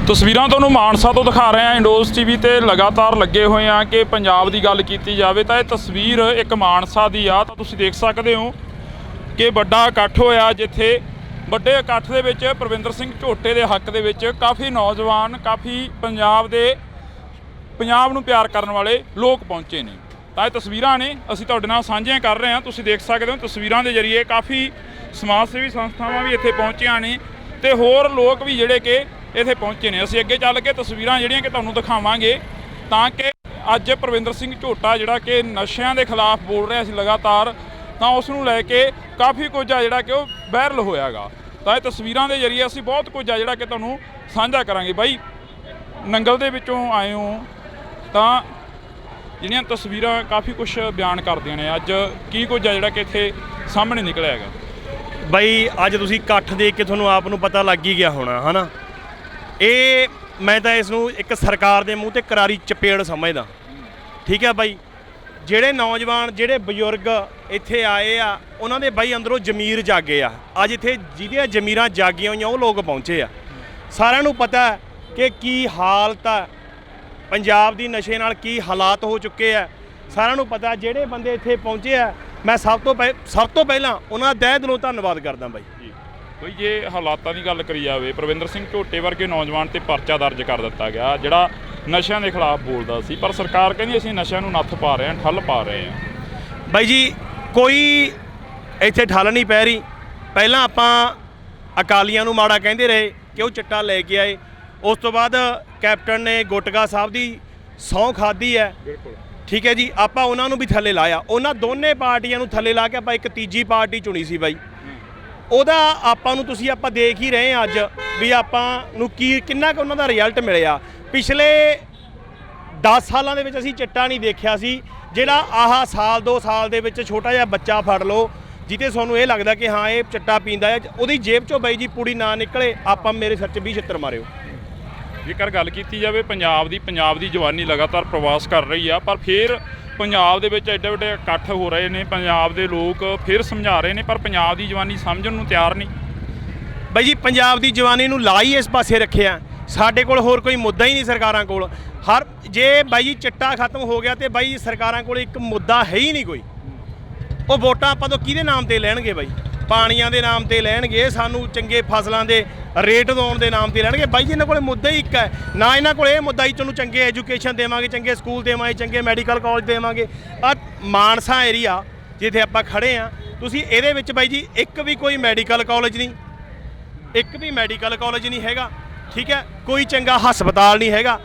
ਤਸਵੀਰਾਂ ਤੁਹਾਨੂੰ ਮਾਨਸਾ ਤੋਂ ਦਿਖਾ ਰਹੇ ਹਾਂ। ਇੰਡੋਜ਼ ਟੀਵੀ ਤੇ ਲਗਾਤਾਰ ਲੱਗੇ ਹੋਏ ਆ ਕਿ ਪੰਜਾਬ ਦੀ ਗੱਲ ਕੀਤੀ ਜਾਵੇ ਤਾਂ ਇਹ ਤਸਵੀਰ ਇੱਕ ਮਾਨਸਾ ਦੀ ਆ। ਤਾਂ ਤੁਸੀਂ ਦੇਖ ਸਕਦੇ ਹੋ ਕਿ ਵੱਡਾ ਇਕੱਠ ਹੋਇਆ, ਜਿੱਥੇ ਵੱਡੇ ਇਕੱਠ ਦੇ ਵਿੱਚ ਪ੍ਰਵਿੰਦਰ ਸਿੰਘ ਝੋਟੇ ਦੇ ਹੱਕ ਦੇ ਵਿੱਚ ਕਾਫੀ ਨੌਜਵਾਨ, ਕਾਫੀ ਪੰਜਾਬ ਨੂੰ ਪਿਆਰ ਕਰਨ ਵਾਲੇ ਲੋਕ ਪਹੁੰਚੇ ਨੇ। ਤਾਂ ਇਹ ਤਸਵੀਰਾਂ ਨੇ ਅਸੀਂ ਤੁਹਾਡੇ ਨਾਲ ਸਾਂਝੀਆਂ ਕਰ ਰਹੇ ਹਾਂ। ਤੁਸੀਂ ਦੇਖ ਸਕਦੇ ਹੋ ਤਸਵੀਰਾਂ ਦੇ ਜ਼ਰੀਏ ਕਾਫੀ ਸਮਾਜ ਸੇਵੀ ਸੰਸਥਾਵਾਂ ਵੀ ਇੱਥੇ ਪਹੁੰਚੀਆਂ ਨੇ ਤੇ ਹੋਰ ਲੋਕ ਵੀ ਜਿਹੜੇ ਕਿ ਇੱਥੇ ਪਹੁੰਚੇ ਨੇ। ਅਸੀਂ ਅੱਗੇ ਚੱਲ ਕੇ ਤਸਵੀਰਾਂ ਜਿਹੜੀਆਂ ਕਿ ਤੁਹਾਨੂੰ ਦਿਖਾਵਾਂਗੇ ਤਾਂ ਕਿ ਅੱਜ ਪ੍ਰਵਿੰਦਰ ਸਿੰਘ ਝੋਟਾ ਜਿਹੜਾ ਕਿ ਨਸ਼ਿਆਂ ਦੇ ਖਿਲਾਫ ਬੋਲ ਰਿਹਾ ਸੀ ਲਗਾਤਾਰ, ਤਾਂ ਉਸ ਨੂੰ ਲੈ ਕੇ ਕਾਫੀ ਕੁਝ ਆ ਜਿਹੜਾ ਕਿ ਉਹ ਵਾਇਰਲ ਹੋਇਆਗਾ। ਤਾਂ ਇਹ ਤਸਵੀਰਾਂ ਦੇ ਜ਼ਰੀਏ ਅਸੀਂ ਬਹੁਤ ਕੁਝ ਆ ਜਿਹੜਾ ਕਿ ਤੁਹਾਨੂੰ ਸਾਂਝਾ ਕਰਾਂਗੇ। ਬਾਈ, ਨੰਗਲ ਦੇ ਵਿੱਚੋਂ ਆਏ ਹੋ ਤਾਂ ਜਿਹੜੀਆਂ ਤਸਵੀਰਾਂ ਕਾਫੀ ਕੁਝ ਬਿਆਨ ਕਰਦੀਆਂ ਨੇ। ਅੱਜ ਕੀ ਕੁਝ ਆ ਜਿਹੜਾ ਕਿ ਇੱਥੇ ਸਾਹਮਣੇ ਨਿਕਲਿਆ ਹੈਗਾ? ਬਾਈ, ਅੱਜ ਤੁਸੀਂ ਇਕੱਠ ਦੇਖ ਕੇ ਤੁਹਾਨੂੰ ਆਪ ਨੂੰ ਪਤਾ ਲੱਗ ਹੀ ਗਿਆ ਹੋਣਾ, ਹੈ ਨਾ। ਇਹ ਮੈਂ ਤਾਂ ਇਸ ਨੂੰ ਇੱਕ ਸਰਕਾਰ ਦੇ ਮੂੰਹ ਤੇ ਕਰਾਰੀ ਚਪੇੜ ਸਮਝਦਾ। ਠੀਕ ਹੈ ਬਾਈ, ਜਿਹੜੇ ਨੌਜਵਾਨ, ਜਿਹੜੇ ਬਜ਼ੁਰਗ ਇੱਥੇ ਆਏ ਆ, ਉਹਨਾਂ ਦੇ ਬਾਈ ਅੰਦਰੋਂ ਜ਼ਮੀਰ ਜਾਗੇ ਆ। ਅੱਜ ਇੱਥੇ ਜਿਹਦੀਆਂ ਜ਼ਮੀਰਾਂ ਜਾਗੀਆਂ ਹੋਈਆਂ ਉਹ ਲੋਕ ਪਹੁੰਚੇ ਆ। ਸਾਰਿਆਂ ਨੂੰ ਪਤਾ ਕਿ ਕੀ ਹਾਲਤ ਆ ਪੰਜਾਬ ਦੀ, ਨਸ਼ੇ ਨਾਲ ਕੀ ਹਾਲਾਤ ਹੋ ਚੁੱਕੇ ਆ। ਸਾਰਿਆਂ ਨੂੰ ਪਤਾ। ਜਿਹੜੇ ਬੰਦੇ ਇੱਥੇ ਪਹੁੰਚੇ ਆ, ਮੈਂ ਸਭ ਤੋਂ ਪਹਿਲਾਂ ਉਹਨਾਂ ਦਾ ਤਹਿ ਦਿਲੋਂ ਧੰਨਵਾਦ ਕਰਦਾ ਬਾਈ। ਬਈ, ਜੇ ਹਾਲਾਤਾਂ ਦੀ ਗੱਲ ਕਰੀ ਜਾਵੇ, ਪ੍ਰਵਿੰਦਰ ਸਿੰਘ ਝੋਟੇ ਵਰਗੇ ਨੌਜਵਾਨ ਤੇ ਪਰਚਾ ਦਰਜ ਕਰ ਦਿੱਤਾ ਗਿਆ ਜਿਹੜਾ ਨਸ਼ਿਆਂ ਦੇ ਖਿਲਾਫ ਬੋਲਦਾ ਸੀ, ਪਰ ਸਰਕਾਰ ਕਹਿੰਦੀ ਅਸੀਂ ਨਸ਼ਿਆਂ ਨੂੰ ਨੱਥ ਪਾ ਰਹੇ ਹਾਂ, ਠੱਲ ਪਾ ਰਹੇ ਹਾਂ। ਬਾਈ ਜੀ, ਕੋਈ ਇੱਥੇ ਠੱਲ ਨਹੀਂ ਪੈ ਰਹੀ। ਪਹਿਲਾਂ ਆਪਾਂ ਅਕਾਲੀਆਂ ਨੂੰ ਮਾੜਾ ਕਹਿੰਦੇ ਰਹੇ ਕਿ ਉਹ ਚਿੱਟਾ ਲੈ ਕੇ ਆਏ। ਉਸ ਤੋਂ ਬਾਅਦ ਕੈਪਟਨ ਨੇ ਗੁਟਕਾ ਸਾਹਿਬ ਦੀ ਸਹੁੰ ਖਾਧੀ ਹੈ। ਬਿਲਕੁਲ ਠੀਕ ਹੈ ਜੀ, ਆਪਾਂ ਉਹਨਾਂ ਨੂੰ ਵੀ ਥੱਲੇ ਲਾਇਆ। ਉਹਨਾਂ ਦੋਨੇ ਪਾਰਟੀਆਂ ਨੂੰ ਥੱਲੇ ਲਾ ਕੇ ਆਪਾਂ ਇੱਕ ਤੀਜੀ ਪਾਰਟੀ ਚੁਣੀ ਸੀ ਬਾਈ। ਉਹਦਾ ਆਪਾਂ ਨੂੰ ਆਪਾਂ ਦੇਖ ਹੀ ਰਹੇ ਹਾਂ ਅੱਜ ਵੀ ਆਪਾਂ ਨੂੰ ਕਿੰਨਾ ਕੁ ਉਹਨਾਂ ਦਾ ਰਿਜ਼ਲਟ ਮਿਲਿਆ। ਪਿਛਲੇ 10 ਸਾਲਾਂ ਦੇ ਵਿੱਚ ਅਸੀਂ ਚਿੱਟਾ ਨਹੀਂ ਦੇਖਿਆ ਸੀ। ਜਿਹੜਾ ਆਹ ਸਾਲ 2 ਸਾਲ ਦੇ ਵਿੱਚ ਛੋਟਾ ਜਿਹਾ ਬੱਚਾ ਫੜ ਲਓ ਜਿੱਤੇ ਤੁਹਾਨੂੰ ਇਹ ਲੱਗਦਾ ਕਿ ਹਾਂ ਇਹ ਚਿੱਟਾ ਪੀਂਦਾ ਹੈ, ਉਹਦੀ ਜੇਬ 'ਚੋਂ ਬਾਈ ਜੀ ਪੂੜੀ ਨਾ ਨਿਕਲੇ, ਆਪਾਂ ਮੇਰੇ ਸਿਰ 'ਚ 20 ਛਿੱਤਰ ਮਾਰਿਓ। ਜੇਕਰ ਗੱਲ ਕੀਤੀ ਜਾਵੇ ਪੰਜਾਬ ਦੀ ਜਵਾਨੀ ਲਗਾਤਾਰ ਪ੍ਰਵਾਸ ਕਰ ਰਹੀ ਆ, ਪਰ ਫਿਰ ਪੰਜਾਬ ਦੇ ਵਿੱਚ ਐਡੇ ਵੱਡੇ ਇਕੱਠ ਹੋ ਰਹੇ ਨੇ, ਪੰਜਾਬ ਦੇ ਲੋਕ ਫਿਰ ਸਮਝਾ ਰਹੇ ਨੇ, ਪਰ ਪੰਜਾਬ ਦੀ ਜਵਾਨੀ ਸਮਝਣ ਨੂੰ ਤਿਆਰ ਨਹੀਂ। ਬਾਈ ਜੀ, ਪੰਜਾਬ ਦੀ ਜਵਾਨੀ ਨੂੰ ਲਾ ਹੀ ਇਸ ਪਾਸੇ ਰੱਖਿਆ। ਸਾਡੇ ਕੋਲ ਹੋਰ ਕੋਈ ਮੁੱਦਾ ਹੀ ਨਹੀਂ ਸਰਕਾਰਾਂ ਕੋਲ। ਜੇ ਬਾਈ ਜੀ ਚਿੱਟਾ ਖਤਮ ਹੋ ਗਿਆ ਤੇ ਬਾਈ ਸਰਕਾਰਾਂ ਕੋਲ ਇੱਕ ਮੁੱਦਾ ਹੈ ਹੀ ਨਹੀਂ ਕੋਈ। ਉਹ ਵੋਟਾਂ ਆਪਾਂ ਤੋਂ ਕਿਹਦੇ ਨਾਮ ਤੇ ਲੈਣਗੇ ਬਾਈ? ਪਾਣੀਆਂ ਦੇ ਨਾਮ ਤੇ ਲੈਣਗੇ, ਸਾਨੂੰ ਚੰਗੇ ਫਸਲਾਂ ਦੇ ਰੇਟ ਦਿਵਾਉਣ ਦੇ ਨਾਮ ਤੇ ਲੈਣਗੇ। ਬਾਈ ਜੀ, ਇਹਨਾਂ ਕੋਲ ਮੁੱਦਾ ਹੀ ਇੱਕ ਹੈ ਨਾ। ਇਹਨਾਂ ਕੋਲ ਇਹ ਮੁੱਦਾ ਹੀ ਤੁਹਾਨੂੰ ਚੰਗੇ ਐਜੂਕੇਸ਼ਨ ਦੇਵਾਂਗੇ, ਚੰਗੇ ਸਕੂਲ ਦੇਵਾਂਗੇ, ਚੰਗੇ ਮੈਡੀਕਲ ਕਾਲਜ ਦੇਵਾਂਗੇ। ਆ ਮਾਨਸਾ ਏਰੀਆ ਜਿੱਥੇ ਆਪਾਂ ਖੜੇ ਆ, ਤੁਸੀਂ ਇਹਦੇ ਵਿੱਚ ਬਾਈ ਜੀ ਇੱਕ ਵੀ ਕੋਈ ਮੈਡੀਕਲ ਕਾਲਜ ਨਹੀਂ, ਇੱਕ ਵੀ ਮੈਡੀਕਲ ਕਾਲਜ ਨਹੀਂ ਹੈਗਾ। ਠੀਕ ਹੈ, ਕੋਈ ਚੰਗਾ ਹਸਪਤਾਲ ਨਹੀਂ ਹੈਗਾ,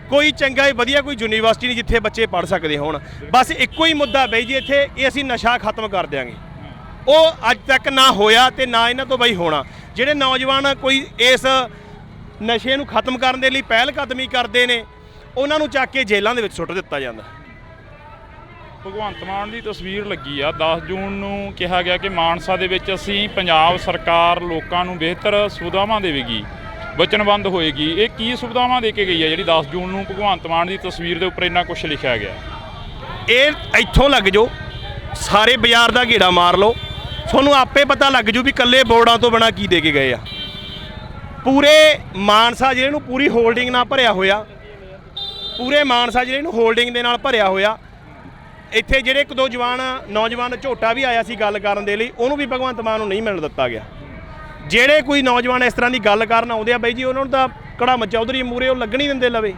ਕੋਈ ਚੰਗਾ ਵਧੀਆ ਕੋਈ ਯੂਨੀਵਰਸਿਟੀ ਨਹੀਂ ਜਿੱਥੇ ਬੱਚੇ ਪੜ੍ਹ ਸਕਦੇ ਹੋਣ। ਬਸ ਇੱਕੋ ਹੀ ਮੁੱਦਾ ਬਾਈ ਜੀ ਇੱਥੇ, ਇਹ ਅਸੀਂ ਨਸ਼ਾ ਖਤਮ ਕਰ ਦਿਆਂਗੇ। ਉਹ ਅੱਜ ਤੱਕ ਨਾ ਹੋਇਆ ਤੇ ਨਾ ਇਹਨਾਂ ਤੋਂ ਬਾਈ ਹੋਣਾ। ਜਿਹੜੇ ਨੌਜਵਾਨ ਕੋਈ ਇਸ ਨਸ਼ੇ ਨੂੰ ਖਤਮ ਕਰਨ ਦੇ ਲਈ ਪਹਿਲ ਕਦਮੀ ਕਰਦੇ ਨੇ, ਉਹਨਾਂ ਨੂੰ ਚੱਕ ਕੇ ਜੇਲ੍ਹਾਂ ਦੇ ਵਿੱਚ ਸੁੱਟ ਦਿੱਤਾ ਜਾਂਦਾ। ਭਗਵੰਤ ਮਾਨ ਦੀ ਤਸਵੀਰ ਲੱਗੀ ਆ। 10 ਜੂਨ ਨੂੰ ਕਿਹਾ ਗਿਆ ਕਿ ਮਾਨਸਾ ਦੇ ਵਿੱਚ ਅਸੀਂ ਪੰਜਾਬ ਸਰਕਾਰ ਲੋਕਾਂ ਨੂੰ ਬਿਹਤਰ ਸੁਵਿਧਾਵਾਂ ਦੇਵੇਗੀ, ਵਚਨਬੱਧ ਹੋਏਗੀ। ਇਹ ਕੀ ਸੁਵਿਧਾਵਾਂ ਦੇ ਕੇ ਗਈ ਹੈ ਜਿਹੜੀ 10 ਜੂਨ ਨੂੰ ਭਗਵੰਤ ਮਾਨ ਦੀ ਤਸਵੀਰ ਦੇ ਉੱਪਰ ਇੰਨਾ ਕੁਝ ਲਿਖਿਆ ਗਿਆ? ਇਹ ਇੱਥੋਂ ਲੱਗ ਜਾਓ, ਸਾਰੇ ਬਾਜ਼ਾਰ ਦਾ ਗੇੜਾ ਮਾਰ ਲਓ, ਤੁਹਾਨੂੰ ਆਪੇ ਪਤਾ ਲੱਗ ਜੂ ਵੀ ਇਕੱਲੇ ਬੋਰਡਾਂ ਤੋਂ ਬਿਨਾਂ ਕੀ ਦੇ ਕੇ ਗਏ ਆ। ਪੂਰੇ ਮਾਨਸਾ ਜ਼ਿਲ੍ਹੇ ਨੂੰ ਪੂਰੀ ਹੋਲਡਿੰਗ ਨਾਲ ਭਰਿਆ ਹੋਇਆ, ਪੂਰੇ ਮਾਨਸਾ ਜ਼ਿਲ੍ਹੇ ਨੂੰ ਹੋਲਡਿੰਗ ਦੇ ਨਾਲ ਭਰਿਆ ਹੋਇਆ। ਇੱਥੇ ਜਿਹੜੇ 1-2 ਨੌਜਵਾਨ ਝੋਟਾ ਵੀ ਆਇਆ ਸੀ ਗੱਲ ਕਰਨ ਦੇ ਲਈ, ਉਹਨੂੰ ਵੀ ਭਗਵੰਤ ਮਾਨ ਨੂੰ ਨਹੀਂ ਮਿਲਣ ਦਿੱਤਾ ਗਿਆ। ਜਿਹੜੇ ਕੋਈ ਨੌਜਵਾਨ ਇਸ ਤਰ੍ਹਾਂ ਦੀ ਗੱਲ ਕਰਨ ਆਉਂਦੇ ਆ ਬਾਈ ਜੀ, ਉਹਨਾਂ ਨੂੰ ਤਾਂ ਕੜਾਮ ਚੌਧਰੀ ਮੂਰੇ ਉਹ ਲੱਗਣੀ ਦਿੰਦੇ ਲਵੇ।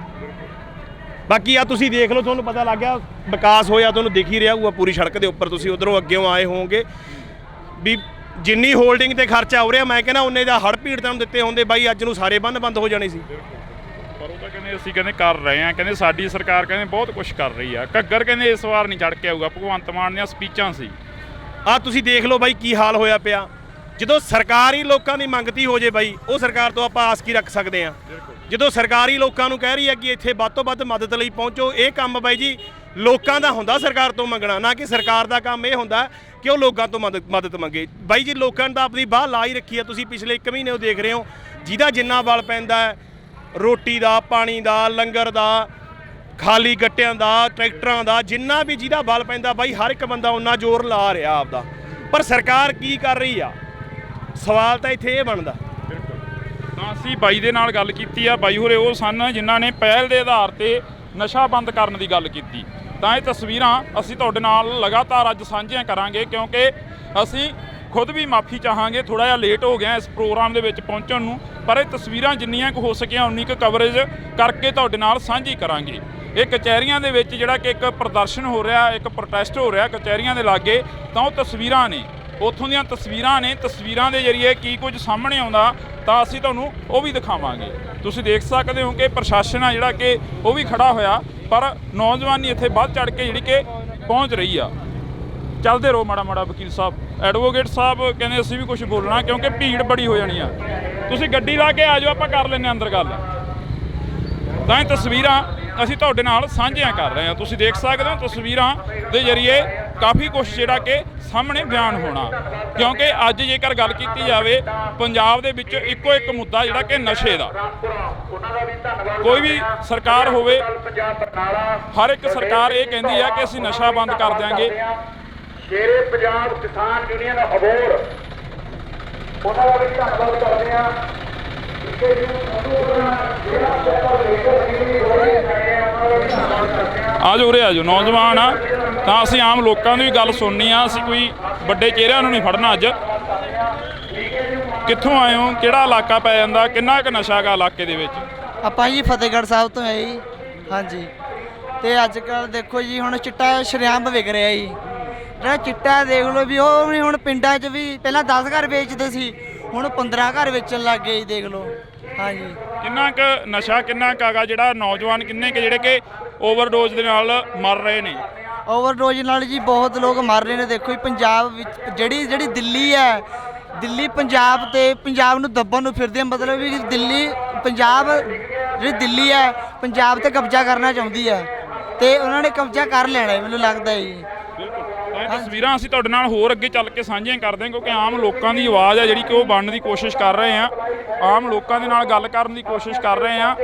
ਬਾਕੀ ਆ ਤੁਸੀਂ ਦੇਖ ਲਓ, ਤੁਹਾਨੂੰ ਪਤਾ ਲੱਗ ਗਿਆ ਵਿਕਾਸ ਹੋਇਆ, ਤੁਹਾਨੂੰ ਦਿਖ ਹੀ ਰਿਹਾ ਹੋਊਗਾ ਪੂਰੀ ਸੜਕ ਦੇ ਉੱਪਰ। ਤੁਸੀਂ ਉੱਧਰੋਂ ਅੱਗਿਓਂ ਆਏ ਹੋਵੋਗੇ ਵੀ ਜਿੰਨੀ ਹੋਲਡਿੰਗ ਤੇ ਖਰਚਾ ਹੋ ਰਿਹਾ, ਮੈਂ ਕਹਿੰਦਾ ਉਹਨੇ ਦਾ ਹੜ੍ਹ ਪੀੜ ਤੁਹਾਨੂੰ ਦਿੱਤੇ ਹੁੰਦੇ ਬਾਈ, ਅੱਜ ਨੂੰ ਸਾਰੇ ਬੰਦ ਹੋ ਜਾਣੇ ਸੀ। ਪਰ ਉਹ ਤਾਂ ਕਹਿੰਦੇ ਅਸੀਂ ਕਰ ਰਹੇ ਹਾਂ, ਕਹਿੰਦੇ ਸਾਡੀ ਸਰਕਾਰ ਕਹਿੰਦੇ ਬਹੁਤ ਕੁਝ ਕਰ ਰਹੀ ਆ। ਘੱਗਰ ਕਹਿੰਦੇ ਇਸ ਵਾਰ ਨਹੀਂ ਚੜ੍ਹ ਕੇ ਆਊਗਾ। ਭਗਵੰਤ ਮਾਨ ਦੀਆਂ ਸਪੀਚਾਂ ਸੀ। ਆ ਤੁਸੀਂ ਦੇਖ ਲਓ ਬਾਈ ਕੀ ਹਾਲ ਹੋਇਆ ਪਿਆ। ਜਦੋਂ ਸਰਕਾਰ ਹੀ ਲੋਕਾਂ ਦੀ ਮੰਗਤੀ ਹੋ ਜੇ ਬਾਈ, ਉਹ ਸਰਕਾਰ ਤੋਂ ਆਪਾਂ ਆਸ ਕੀ ਰੱਖ ਸਕਦੇ ਹਾਂ? ਜਦੋਂ ਸਰਕਾਰ ਹੀ ਲੋਕਾਂ ਨੂੰ ਕਹਿ ਰਹੀ ਹੈ ਕਿ ਇੱਥੇ ਵੱਧ ਤੋਂ ਵੱਧ ਮਦਦ ਲਈ ਪਹੁੰਚੋ, ਇਹ ਕੰਮ ਬਾਈ ਜੀ ਲੋਕਾਂ ਦਾ ਹੁੰਦਾ ਸਰਕਾਰ ਤੋਂ ਮੰਗਣਾ, ਨਾ ਕਿ ਸਰਕਾਰ ਦਾ ਕੰਮ ਇਹ ਹੁੰਦਾ ਕਿ ਉਹ ਲੋਕਾਂ ਤੋਂ ਮਦਦ ਮੰਗੇ। ਬਾਈ ਜੀ, ਲੋਕਾਂ ਨੇ ਤਾਂ ਆਪਣੀ ਬਾਹ ਲਾ ਹੀ ਰੱਖੀ ਹੈ। ਤੁਸੀਂ ਪਿਛਲੇ 1 ਮਹੀਨੇ ਉਹ ਦੇਖ ਰਹੇ ਹੋ, ਜਿਹਦਾ ਜਿੰਨਾ ਬਲ ਪੈਂਦਾ ਹੈ, ਰੋਟੀ ਦਾ, ਪਾਣੀ ਦਾ, ਲੰਗਰ ਦਾ, ਖਾਲੀ ਗੱਟਿਆਂ ਦਾ, ਟਰੈਕਟਰਾਂ ਦਾ, ਜਿੰਨਾ ਵੀ ਜਿਹਦਾ ਬਲ ਪੈਂਦਾ ਬਾਈ, ਹਰ ਇੱਕ ਬੰਦਾ ਉਹਨਾਂ ਜ਼ੋਰ ਲਾ ਰਿਹਾ ਆਪਦਾ। ਪਰ ਸਰਕਾਰ ਕੀ ਕਰ ਰਹੀ ਆ? ਸਵਾਲ ਤਾਂ ਇੱਥੇ ਇਹ ਬਣਦਾ। ਤਾਂ ਅਸੀਂ ਬਾਈ ਦੇ ਨਾਲ ਗੱਲ ਕੀਤੀ ਆ। ਬਾਈ ਹੋਰੇ ਉਹ ਸਨ ਜਿਨ੍ਹਾਂ ਨੇ ਪਹਿਲ ਦੇ ਆਧਾਰ ਤੇ ਨਸ਼ਾ ਬੰਦ ਕਰਨ ਦੀ ਗੱਲ ਕੀਤੀ। ਤਾਂ ਇਹ ਤਸਵੀਰਾਂ ਅਸੀਂ ਤੁਹਾਡੇ ਨਾਲ ਲਗਾਤਾਰ ਅੱਜ ਸਾਂਝੀਆਂ ਕਰਾਂਗੇ, ਕਿਉਂਕਿ ਅਸੀਂ ਖੁਦ ਵੀ ਮਾਫੀ ਚਾਹਾਂਗੇ, ਥੋੜਾ ਜਿਹਾ ਲੇਟ ਹੋ ਗਿਆ ਇਸ ਪ੍ਰੋਗਰਾਮ ਦੇ ਵਿੱਚ ਪਹੁੰਚਣ ਨੂੰ, ਪਰ ਇਹ ਤਸਵੀਰਾਂ ਜਿੰਨੀਆਂ ਕੁ ਹੋ ਸਕੀਆਂ ਉਨੀ ਕੁ ਕਵਰੇਜ ਕਰਕੇ ਤੁਹਾਡੇ ਨਾਲ ਸਾਂਝੀ ਕਰਾਂਗੇ। ਇਹ ਕਚਹਿਰੀਆਂ ਦੇ ਵਿੱਚ ਜਿਹੜਾ ਕਿ ਇੱਕ ਪ੍ਰਦਰਸ਼ਨ ਹੋ ਰਿਹਾ, ਇੱਕ ਪ੍ਰੋਟੈਸਟ ਹੋ ਰਿਹਾ ਕਚਹਿਰੀਆਂ ਦੇ ਲਾਗੇ, ਤਾਂ ਉਹ ਤਸਵੀਰਾਂ ਨੇ, ਉੱਥੋਂ ਦੀਆਂ ਤਸਵੀਰਾਂ ਨੇ। ਤਸਵੀਰਾਂ ਦੇ ਜ਼ਰੀਏ ਕੀ ਕੁਝ ਸਾਹਮਣੇ ਆਉਂਦਾ ਤਾਂ ਅਸੀਂ ਤੁਹਾਨੂੰ ਉਹ ਵੀ ਦਿਖਾਵਾਂਗੇ। ਤੁਸੀਂ ਦੇਖ ਸਕਦੇ ਹੋ ਕਿ ਪ੍ਰਸ਼ਾਸਨ ਆ ਜਿਹੜਾ ਕਿ ਉਹ ਵੀ ਖੜਾ ਹੋਇਆ, ਪਰ ਨੌਜਵਾਨੀ ਇੱਥੇ ਵੱਧ ਚੜ ਕੇ ਜਿਹੜੀ ਕਿ ਪਹੁੰਚ ਰਹੀ ਆ। ਚੱਲਦੇ ਰਹੋ ਮਾੜਾ ਮਾੜਾ ਵਕੀਲ ਸਾਹਿਬ। ਐਡਵੋਕੇਟ ਸਾਹਿਬ ਕਹਿੰਦੇ ਅਸੀਂ ਵੀ ਕੁਝ ਬੋਲਣਾ, ਕਿਉਂਕਿ ਭੀੜ ਬੜੀ ਹੋ ਜਾਣੀ ਆ। ਤੁਸੀਂ ਗੱਡੀ ਲਾ ਕੇ ਆ ਜਾਓ, ਆਪਾਂ ਕਰ ਲੈਂਦੇ ਅੰਦਰ ਗੱਲ। ਤਾਂ ਇਹ ਤਸਵੀਰਾਂ ਅਸੀਂ ਤੁਹਾਡੇ ਨਾਲ ਸਾਂਝੀਆਂ ਕਰ ਰਹੇ ਹਾਂ। ਤੁਸੀਂ ਦੇਖ ਸਕਦੇ ਹੋ ਤਸਵੀਰਾਂ ਦੇ ਜ਼ਰੀਏ ਕਾਫੀ ਕੁਝ ਜਿਹੜਾ ਕਿ ਸਾਹਮਣੇ ਬਿਆਨ ਹੋਣਾ, ਕਿਉਂਕਿ ਅੱਜ ਜੇਕਰ ਗੱਲ ਕੀਤੀ ਜਾਵੇ ਪੰਜਾਬ ਦੇ ਵਿੱਚ ਇੱਕੋ ਇੱਕ ਮੁੱਦਾ ਜਿਹੜਾ ਕਿ ਨਸ਼ੇ ਦਾ। ਕੋਈ ਵੀ ਸਰਕਾਰ ਹੋਵੇ, ਹਰ ਇੱਕ ਸਰਕਾਰ ਇਹ ਕਹਿੰਦੀ ਹੈ ਕਿ ਅਸੀਂ ਨਸ਼ਾ ਬੰਦ ਕਰ ਦਿਆਂਗੇ। ਸ਼ੇਰੇ ਪੰਜਾਬ ਕਿਸਾਨ ਯੂਨੀਅਨ ਅਬੋਰ ਉਹਨਾਂ ਦਾ ਵੀ ਧੰਨਵਾਦ ਕਰਦੇ ਹਾਂ। ਆਜੋ ਉਰੇ ਆਜੋ, ਨੌਜਵਾਨ ਆ ਤਾਂ ਅਸੀਂ ਆਮ ਲੋਕਾਂ ਦੀ ਵੀ ਗੱਲ ਸੁਣਨੀ ਆ। ਅਸੀਂ ਕੋਈ ਵੱਡੇ ਚਿਹਰਿਆਂ ਨੂੰ ਨਹੀਂ ਫੜਨਾ। ਅੱਜ ਕਿੱਥੋਂ ਆਏ ਹੋ, ਕਿਹੜਾ ਇਲਾਕਾ ਪੈ ਜਾਂਦਾ, ਕਿੰਨਾ ਕੁ ਨਸ਼ਾ ਗਾ ਇਲਾਕੇ ਦੇ ਵਿੱਚ? ਆਪਾਂ ਜੀ ਫਤਿਹਗੜ੍ਹ ਸਾਹਿਬ ਤੋਂ ਆਏ ਜੀ। ਹਾਂਜੀ, ਤੇ ਅੱਜ ਕੱਲ੍ਹ ਦੇਖੋ ਜੀ ਹੁਣ ਚਿੱਟਾ ਸ਼ਰੇਆਮ ਵਿਕ ਰਿਹਾ ਜੀ। ਜਿਹੜਾ ਚਿੱਟਾ ਦੇਖ ਲਓ ਵੀ ਉਹ ਵੀ ਹੁਣ ਪਿੰਡਾਂ 'ਚ ਵੀ ਪਹਿਲਾਂ 10 ਘਰ ਵੇਚਦੇ ਸੀ, ਹੁਣ 15 ਘਰ ਵੇਚਣ ਲੱਗ ਗਏ ਜੀ, ਦੇਖ ਲਓ। ਹਾਂਜੀ, ਕਿੰਨਾ ਕੁ ਨਸ਼ਾ ਕਿੰਨਾ ਕੁ ਹੈਗਾ, ਜਿਹੜਾ ਨੌਜਵਾਨ ਕਿੰਨੇ ਕੁ ਜਿਹੜੇ ਕਿ ਓਵਰਡੋਜ਼ ਦੇ ਨਾਲ ਮਰ ਰਹੇ ਨੇ? ਓਵਰਡੋਜ਼ ਨਾਲ ਜੀ ਬਹੁਤ ਲੋਕ ਮਰ ਰਹੇ ਨੇ। ਦੇਖੋ ਜੀ ਪੰਜਾਬ ਵਿੱਚ ਜਿਹੜੀ ਦਿੱਲੀ ਹੈ, ਦਿੱਲੀ ਪੰਜਾਬ ਨੂੰ ਦੱਬਣ ਨੂੰ ਫਿਰਦੀ ਹੈ। ਮਤਲਬ ਵੀ ਜਿਹੜੀ ਦਿੱਲੀ ਹੈ ਪੰਜਾਬ ਤੇ ਕਬਜ਼ਾ ਕਰਨਾ ਚਾਹੁੰਦੀ ਹੈ, ਤੇ ਉਹਨਾਂ ਨੇ ਕਬਜ਼ਾ ਕਰ ਲੈਣਾ ਹੈ, ਮੈਨੂੰ ਲੱਗਦਾ ਹੈ ਜੀ। ਬਿਲਕੁਲ। ਤਾਂ ਤਸਵੀਰਾਂ ਅਸੀਂ ਤੁਹਾਡੇ ਨਾਲ ਹੋਰ ਅੱਗੇ ਚੱਲ ਕੇ ਸਾਂਝੀਆਂ ਕਰਦੇ ਹਾਂ, ਕਿਉਂਕਿ ਆਮ ਲੋਕਾਂ ਦੀ ਆਵਾਜ਼ ਹੈ ਜਿਹੜੀ ਕਿ ਉਹ ਬਣਨ ਦੀ ਕੋਸ਼ਿਸ਼ ਕਰ ਰਹੇ ਹਾਂ। ਆਮ ਲੋਕਾਂ ਦੇ ਨਾਲ ਗੱਲ ਕਰਨ ਦੀ ਕੋਸ਼ਿਸ਼ ਕਰ ਰਹੇ ਹਾਂ।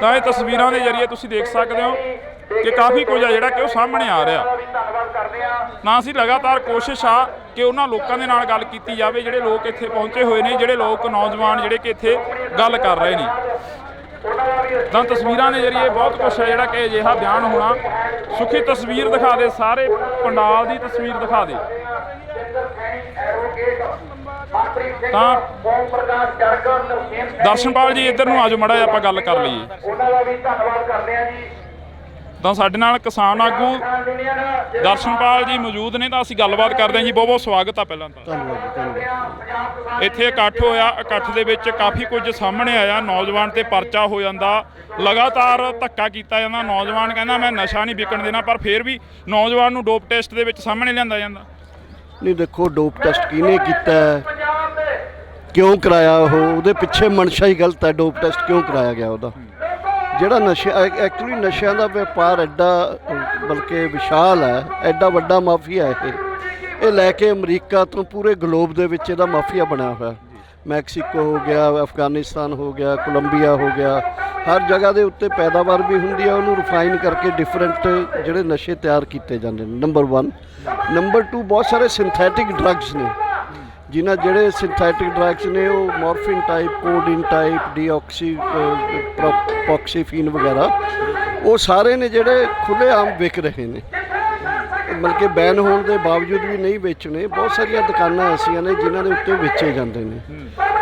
ਤਾਂ ਇਹ ਤਸਵੀਰਾਂ ਦੇ ਜ਼ਰੀਏ ਤੁਸੀਂ ਦੇਖ ਸਕਦੇ ਹੋ ਕਿ ਕਾਫੀ ਕੁਝ ਆ ਜਿਹੜਾ ਕਿ ਉਹ ਸਾਹਮਣੇ ਆ ਰਿਹਾ। ਨਾ ਅਸੀਂ ਲਗਾਤਾਰ ਕੋਸ਼ਿਸ਼ ਆ ਕਿ ਉਹਨਾਂ ਲੋਕਾਂ ਦੇ ਨਾਲ ਗੱਲ ਕੀਤੀ ਜਾਵੇ ਜਿਹੜੇ ਲੋਕ ਇੱਥੇ ਪਹੁੰਚੇ ਹੋਏ ਨੇ, ਜਿਹੜੇ ਲੋਕ ਨੌਜਵਾਨ ਜਿਹੜੇ ਕਿ ਇੱਥੇ ਗੱਲ ਕਰ ਰਹੇ ਨੇ। ਤਾਂ ਤਸਵੀਰਾਂ ਦੇ ਜ਼ਰੀਏ ਬਹੁਤ ਕੁਛ ਹੈ ਜਿਹੜਾ ਕਿ ਅਜਿਹਾ ਬਿਆਨ ਹੋਣਾ। ਸੁਖੀ ਤਸਵੀਰ ਦਿਖਾ ਦੇ, ਸਾਰੇ ਪੰਡਾਲ ਦੀ ਤਸਵੀਰ ਦਿਖਾ ਦੇ। ਤਾਂ ਦਰਸ਼ਨਪਾਲ ਜੀ ਇੱਧਰ ਨੂੰ ਆਜੋ ਮਾੜਾ ਜਿਹਾ ਆਪਾਂ ਗੱਲ ਕਰ ਲਈਏ। ਉਹਨਾਂ ਦਾ ਵੀ ਧੰਨਵਾਦ ਕਰਦੇ ਹਾਂ ਜੀ। ਤਾਂ ਸਾਡੇ ਨਾਲ ਕਿਸਾਨ ਆਗੂ ਦਰਸ਼ਨਪਾਲ ਜੀ ਮੌਜੂਦ ਨੇ, ਤਾਂ ਅਸੀਂ ਗੱਲਬਾਤ ਕਰਦੇ ਹਾਂ ਜੀ। ਬਹੁਤ ਬਹੁਤ ਸਵਾਗਤ ਆ ਪਹਿਲਾਂ ਤਾਂ। ਧੰਨਵਾਦ। ਇੱਥੇ ਇਕੱਠ ਹੋਇਆ, ਇਕੱਠ ਦੇ ਵਿੱਚ ਕਾਫੀ ਕੁਝ ਸਾਹਮਣੇ ਆਇਆ। ਨੌਜਵਾਨ ਤੇ ਪਰਚਾ ਹੋ ਜਾਂਦਾ, ਲਗਾਤਾਰ ਧੱਕਾ ਕੀਤਾ ਜਾਂਦਾ। ਨੌਜਵਾਨ ਕਹਿੰਦਾ ਮੈਂ ਨਸ਼ਾ ਨਹੀਂ ਵਿਕਣ ਦੇਣਾ, ਪਰ ਫਿਰ ਵੀ ਨੌਜਵਾਨ ਨੂੰ ਡੋਪ ਟੈਸਟ ਦੇ ਵਿੱਚ ਸਾਹਮਣੇ ਲਿਆਂਦਾ ਜਾਂਦਾ। ਨਹੀਂ ਦੇਖੋ, ਡੋਪ ਟੈਸਟ ਕਿਹਨੇ ਕੀਤਾ ਹੈ, ਕਿਉਂ ਕਰਾਇਆ, ਉਹਦੇ ਪਿੱਛੇ ਮਨਸ਼ਾ ਹੀ ਗਲਤ ਹੈ। ਡੋਪ ਟੈਸਟ ਕਿਉਂ ਕਰਾਇਆ ਗਿਆ ਉਹਦਾ? ਜਿਹੜਾ ਨਸ਼ਾ ਐਕਚੁਅਲੀ ਨਸ਼ਿਆਂ ਦਾ ਵਪਾਰ ਐਡਾ ਬਲਕਿ ਵਿਸ਼ਾਲ ਹੈ, ਐਡਾ ਵੱਡਾ ਮਾਫੀਆ ਇਹ ਲੈ ਕੇ ਅਮਰੀਕਾ ਤੋਂ ਪੂਰੇ ਗਲੋਬ ਦੇ ਵਿੱਚ ਇਹਦਾ ਮਾਫੀਆ ਬਣਿਆ ਹੋਇਆ। ਮੈਕਸੀਕੋ ਹੋ ਗਿਆ, ਅਫਗਾਨਿਸਤਾਨ ਹੋ ਗਿਆ, ਕੋਲੰਬੀਆ ਹੋ ਗਿਆ, ਹਰ ਜਗ੍ਹਾ ਦੇ ਉੱਤੇ ਪੈਦਾਵਾਰ ਵੀ ਹੁੰਦੀ ਹੈ। ਉਹਨੂੰ ਰਿਫਾਈਨ ਕਰਕੇ ਡਿਫਰੈਂਟ ਜਿਹੜੇ ਨਸ਼ੇ ਤਿਆਰ ਕੀਤੇ ਜਾਂਦੇ ਨੇ। ਨੰਬਰ 1। ਨੰਬਰ 2, ਬਹੁਤ ਸਾਰੇ ਸਿੰਥੈਟਿਕ ਡਰੱਗਸ ਨੇ, ਜਿਨ੍ਹਾਂ ਜਿਹੜੇ ਸਿੰਥੈਟਿਕ ਡਰੱਗਸ ਨੇ ਉਹ ਮੋਰਫਿਨ ਟਾਈਪ, ਕੋਡੀਨ ਟਾਈਪ, ਡੀਆਕਸੀ ਪੌਕਸੀਫੀਨ ਵਗੈਰਾ, ਉਹ ਸਾਰੇ ਨੇ ਜਿਹੜੇ ਖੁੱਲ੍ਹੇਆਮ ਵਿਕ ਰਹੇ ਨੇ। ਬਲਕਿ ਬੈਨ ਹੋਣ ਦੇ ਬਾਵਜੂਦ ਵੀ ਨਹੀਂ ਵੇਚਣੇ। ਬਹੁਤ ਸਾਰੀਆਂ ਦੁਕਾਨਾਂ ਐਸੀਆਂ ਨੇ ਜਿਨ੍ਹਾਂ ਦੇ ਉੱਤੇ ਵੇਚੇ ਜਾਂਦੇ ਨੇ।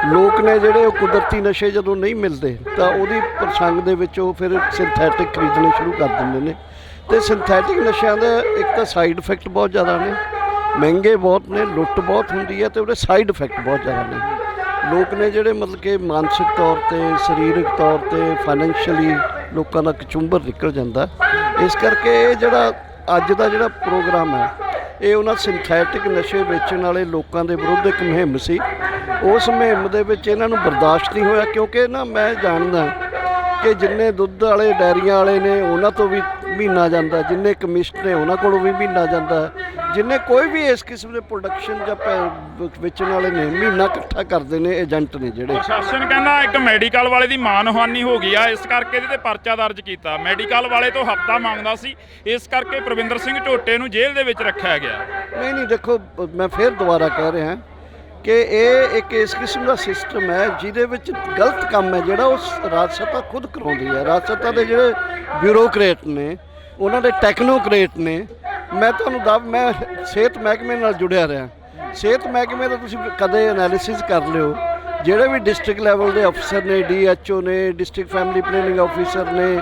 ਲੋਕ ਨੇ ਜਿਹੜੇ ਉਹ ਕੁਦਰਤੀ ਨਸ਼ੇ ਜਦੋਂ ਨਹੀਂ ਮਿਲਦੇ ਤਾਂ ਉਹਦੀ ਪ੍ਰਸੰਗ ਦੇ ਵਿੱਚ ਉਹ ਫਿਰ ਸਿੰਥੈਟਿਕ ਖਰੀਦਣੇ ਸ਼ੁਰੂ ਕਰ ਦਿੰਦੇ ਨੇ। ਅਤੇ ਸਿੰਥੈਟਿਕ ਨਸ਼ਿਆਂ ਦਾ ਇੱਕ ਤਾਂ ਸਾਈਡ ਇਫੈਕਟ ਬਹੁਤ ਜ਼ਿਆਦਾ ਨੇ, ਮਹਿੰਗੇ ਬਹੁਤ ਨੇ, ਲੁੱਟ ਬਹੁਤ ਹੁੰਦੀ ਹੈ, ਅਤੇ ਉਹਦੇ ਸਾਈਡ ਇਫੈਕਟ ਬਹੁਤ ਜ਼ਿਆਦਾ ਨੇ। ਲੋਕ ਨੇ ਜਿਹੜੇ ਮਤਲਬ ਕਿ ਮਾਨਸਿਕ ਤੌਰ 'ਤੇ, ਸਰੀਰਕ ਤੌਰ 'ਤੇ, ਫਾਈਨੈਂਸ਼ੀਅਲੀ ਲੋਕਾਂ ਦਾ ਕਚੁੰਬਰ ਨਿਕਲ ਜਾਂਦਾ। ਇਸ ਕਰਕੇ ਇਹ ਜਿਹੜਾ ਅੱਜ ਦਾ ਜਿਹੜਾ ਪ੍ਰੋਗਰਾਮ ਹੈ ਇਹ ਉਹਨਾਂ ਸਿੰਥੈਟਿਕ ਨਸ਼ੇ ਵੇਚਣ ਵਾਲੇ ਲੋਕਾਂ ਦੇ ਵਿਰੁੱਧ ਇੱਕ ਮੁਹਿੰਮ ਸੀ। ਉਸ ਮੁਹਿੰਮ ਦੇ ਵਿੱਚ ਇਹਨਾਂ ਨੂੰ ਬਰਦਾਸ਼ਤ ਨਹੀਂ ਹੋਇਆ, ਕਿਉਂਕਿ ਨਾ ਮੈਂ ਜਾਣਦਾ ਕਿ ਜਿੰਨੇ ਦੁੱਧ ਵਾਲੇ ਡੈਰੀਆਂ ਵਾਲੇ ਨੇ ਉਹਨਾਂ ਤੋਂ ਵੀ ਮਹੀਨਾ ਜਾਂਦਾ, ਜਿੰਨੇ ਕਮਿਸ਼ਨ ਨੇ ਉਹਨਾਂ ਕੋਲੋਂ ਵੀ ਮਹੀਨਾ ਜਾਂਦਾ, ਜਿੰਨੇ ਕੋਈ ਵੀ ਇਸ ਕਿਸਮ ਦੇ ਪ੍ਰੋਡਕਸ਼ਨ ਜਾਂ ਵੇਚਣ ਵਾਲੇ ਨੇ ਮਹੀਨਾ ਇਕੱਠਾ ਕਰਦੇ ਨੇ ਏਜੰਟ ਨੇ ਜਿਹੜੇ। ਪ੍ਰਸ਼ਾਸਨ ਕਹਿੰਦਾ ਇੱਕ ਮੈਡੀਕਲ ਵਾਲੇ ਦੀ ਮਾਨਹਾਨੀ ਹੋ ਗਈ ਆ, ਇਸ ਕਰਕੇ ਇਹਦੇ ਤੇ ਪਰਚਾ ਦਰਜ ਕੀਤਾ। ਮੈਡੀਕਲ ਵਾਲੇ ਤੋਂ ਹਫ਼ਤਾ ਮੰਗਦਾ ਸੀ, ਇਸ ਕਰਕੇ ਪ੍ਰਵਿੰਦਰ ਸਿੰਘ ਝੋਟੇ ਨੂੰ ਜੇਲ੍ਹ ਦੇ ਵਿੱਚ ਰੱਖਿਆ ਗਿਆ। ਨਹੀਂ ਦੇਖੋ, ਮੈਂ ਫਿਰ ਦੁਬਾਰਾ ਕਹਿ ਰਿਹਾ ਕਿ ਇਹ ਇੱਕ ਇਸ ਕਿਸਮ ਦਾ ਸਿਸਟਮ ਹੈ ਜਿਹਦੇ ਵਿੱਚ ਗਲਤ ਕੰਮ ਹੈ ਜਿਹੜਾ ਉਹ ਰਾਜ ਸੱਤਾ ਖੁਦ ਕਰਾਉਂਦੀ ਹੈ। ਰਾਜ ਸੱਤਾ ਦੇ ਜਿਹੜੇ ਬਿਊਰੋਕਰੇਟ ਨੇ, ਉਹਨਾਂ ਦੇ ਟੈਕਨੋਕਰੇਟ ਨੇ। ਮੈਂ ਤੁਹਾਨੂੰ ਮੈਂ ਸਿਹਤ ਮਹਿਕਮੇ ਨਾਲ ਜੁੜਿਆ ਰਿਹਾ। ਸਿਹਤ ਮਹਿਕਮੇ ਦਾ ਤੁਸੀਂ ਕਦੇ ਐਨਾਲਿਸਿਸ ਕਰ ਲਿਓ, ਜਿਹੜੇ ਵੀ ਡਿਸਟ੍ਰਿਕਟ ਲੈਵਲ ਦੇ ਅਫਸਰ ਨੇ, DHO ਨੇ, ਡਿਸਟ੍ਰਿਕਟ ਫੈਮਿਲੀ ਪਲੈਨਿੰਗ ਆਫਿਸਰ ਨੇ,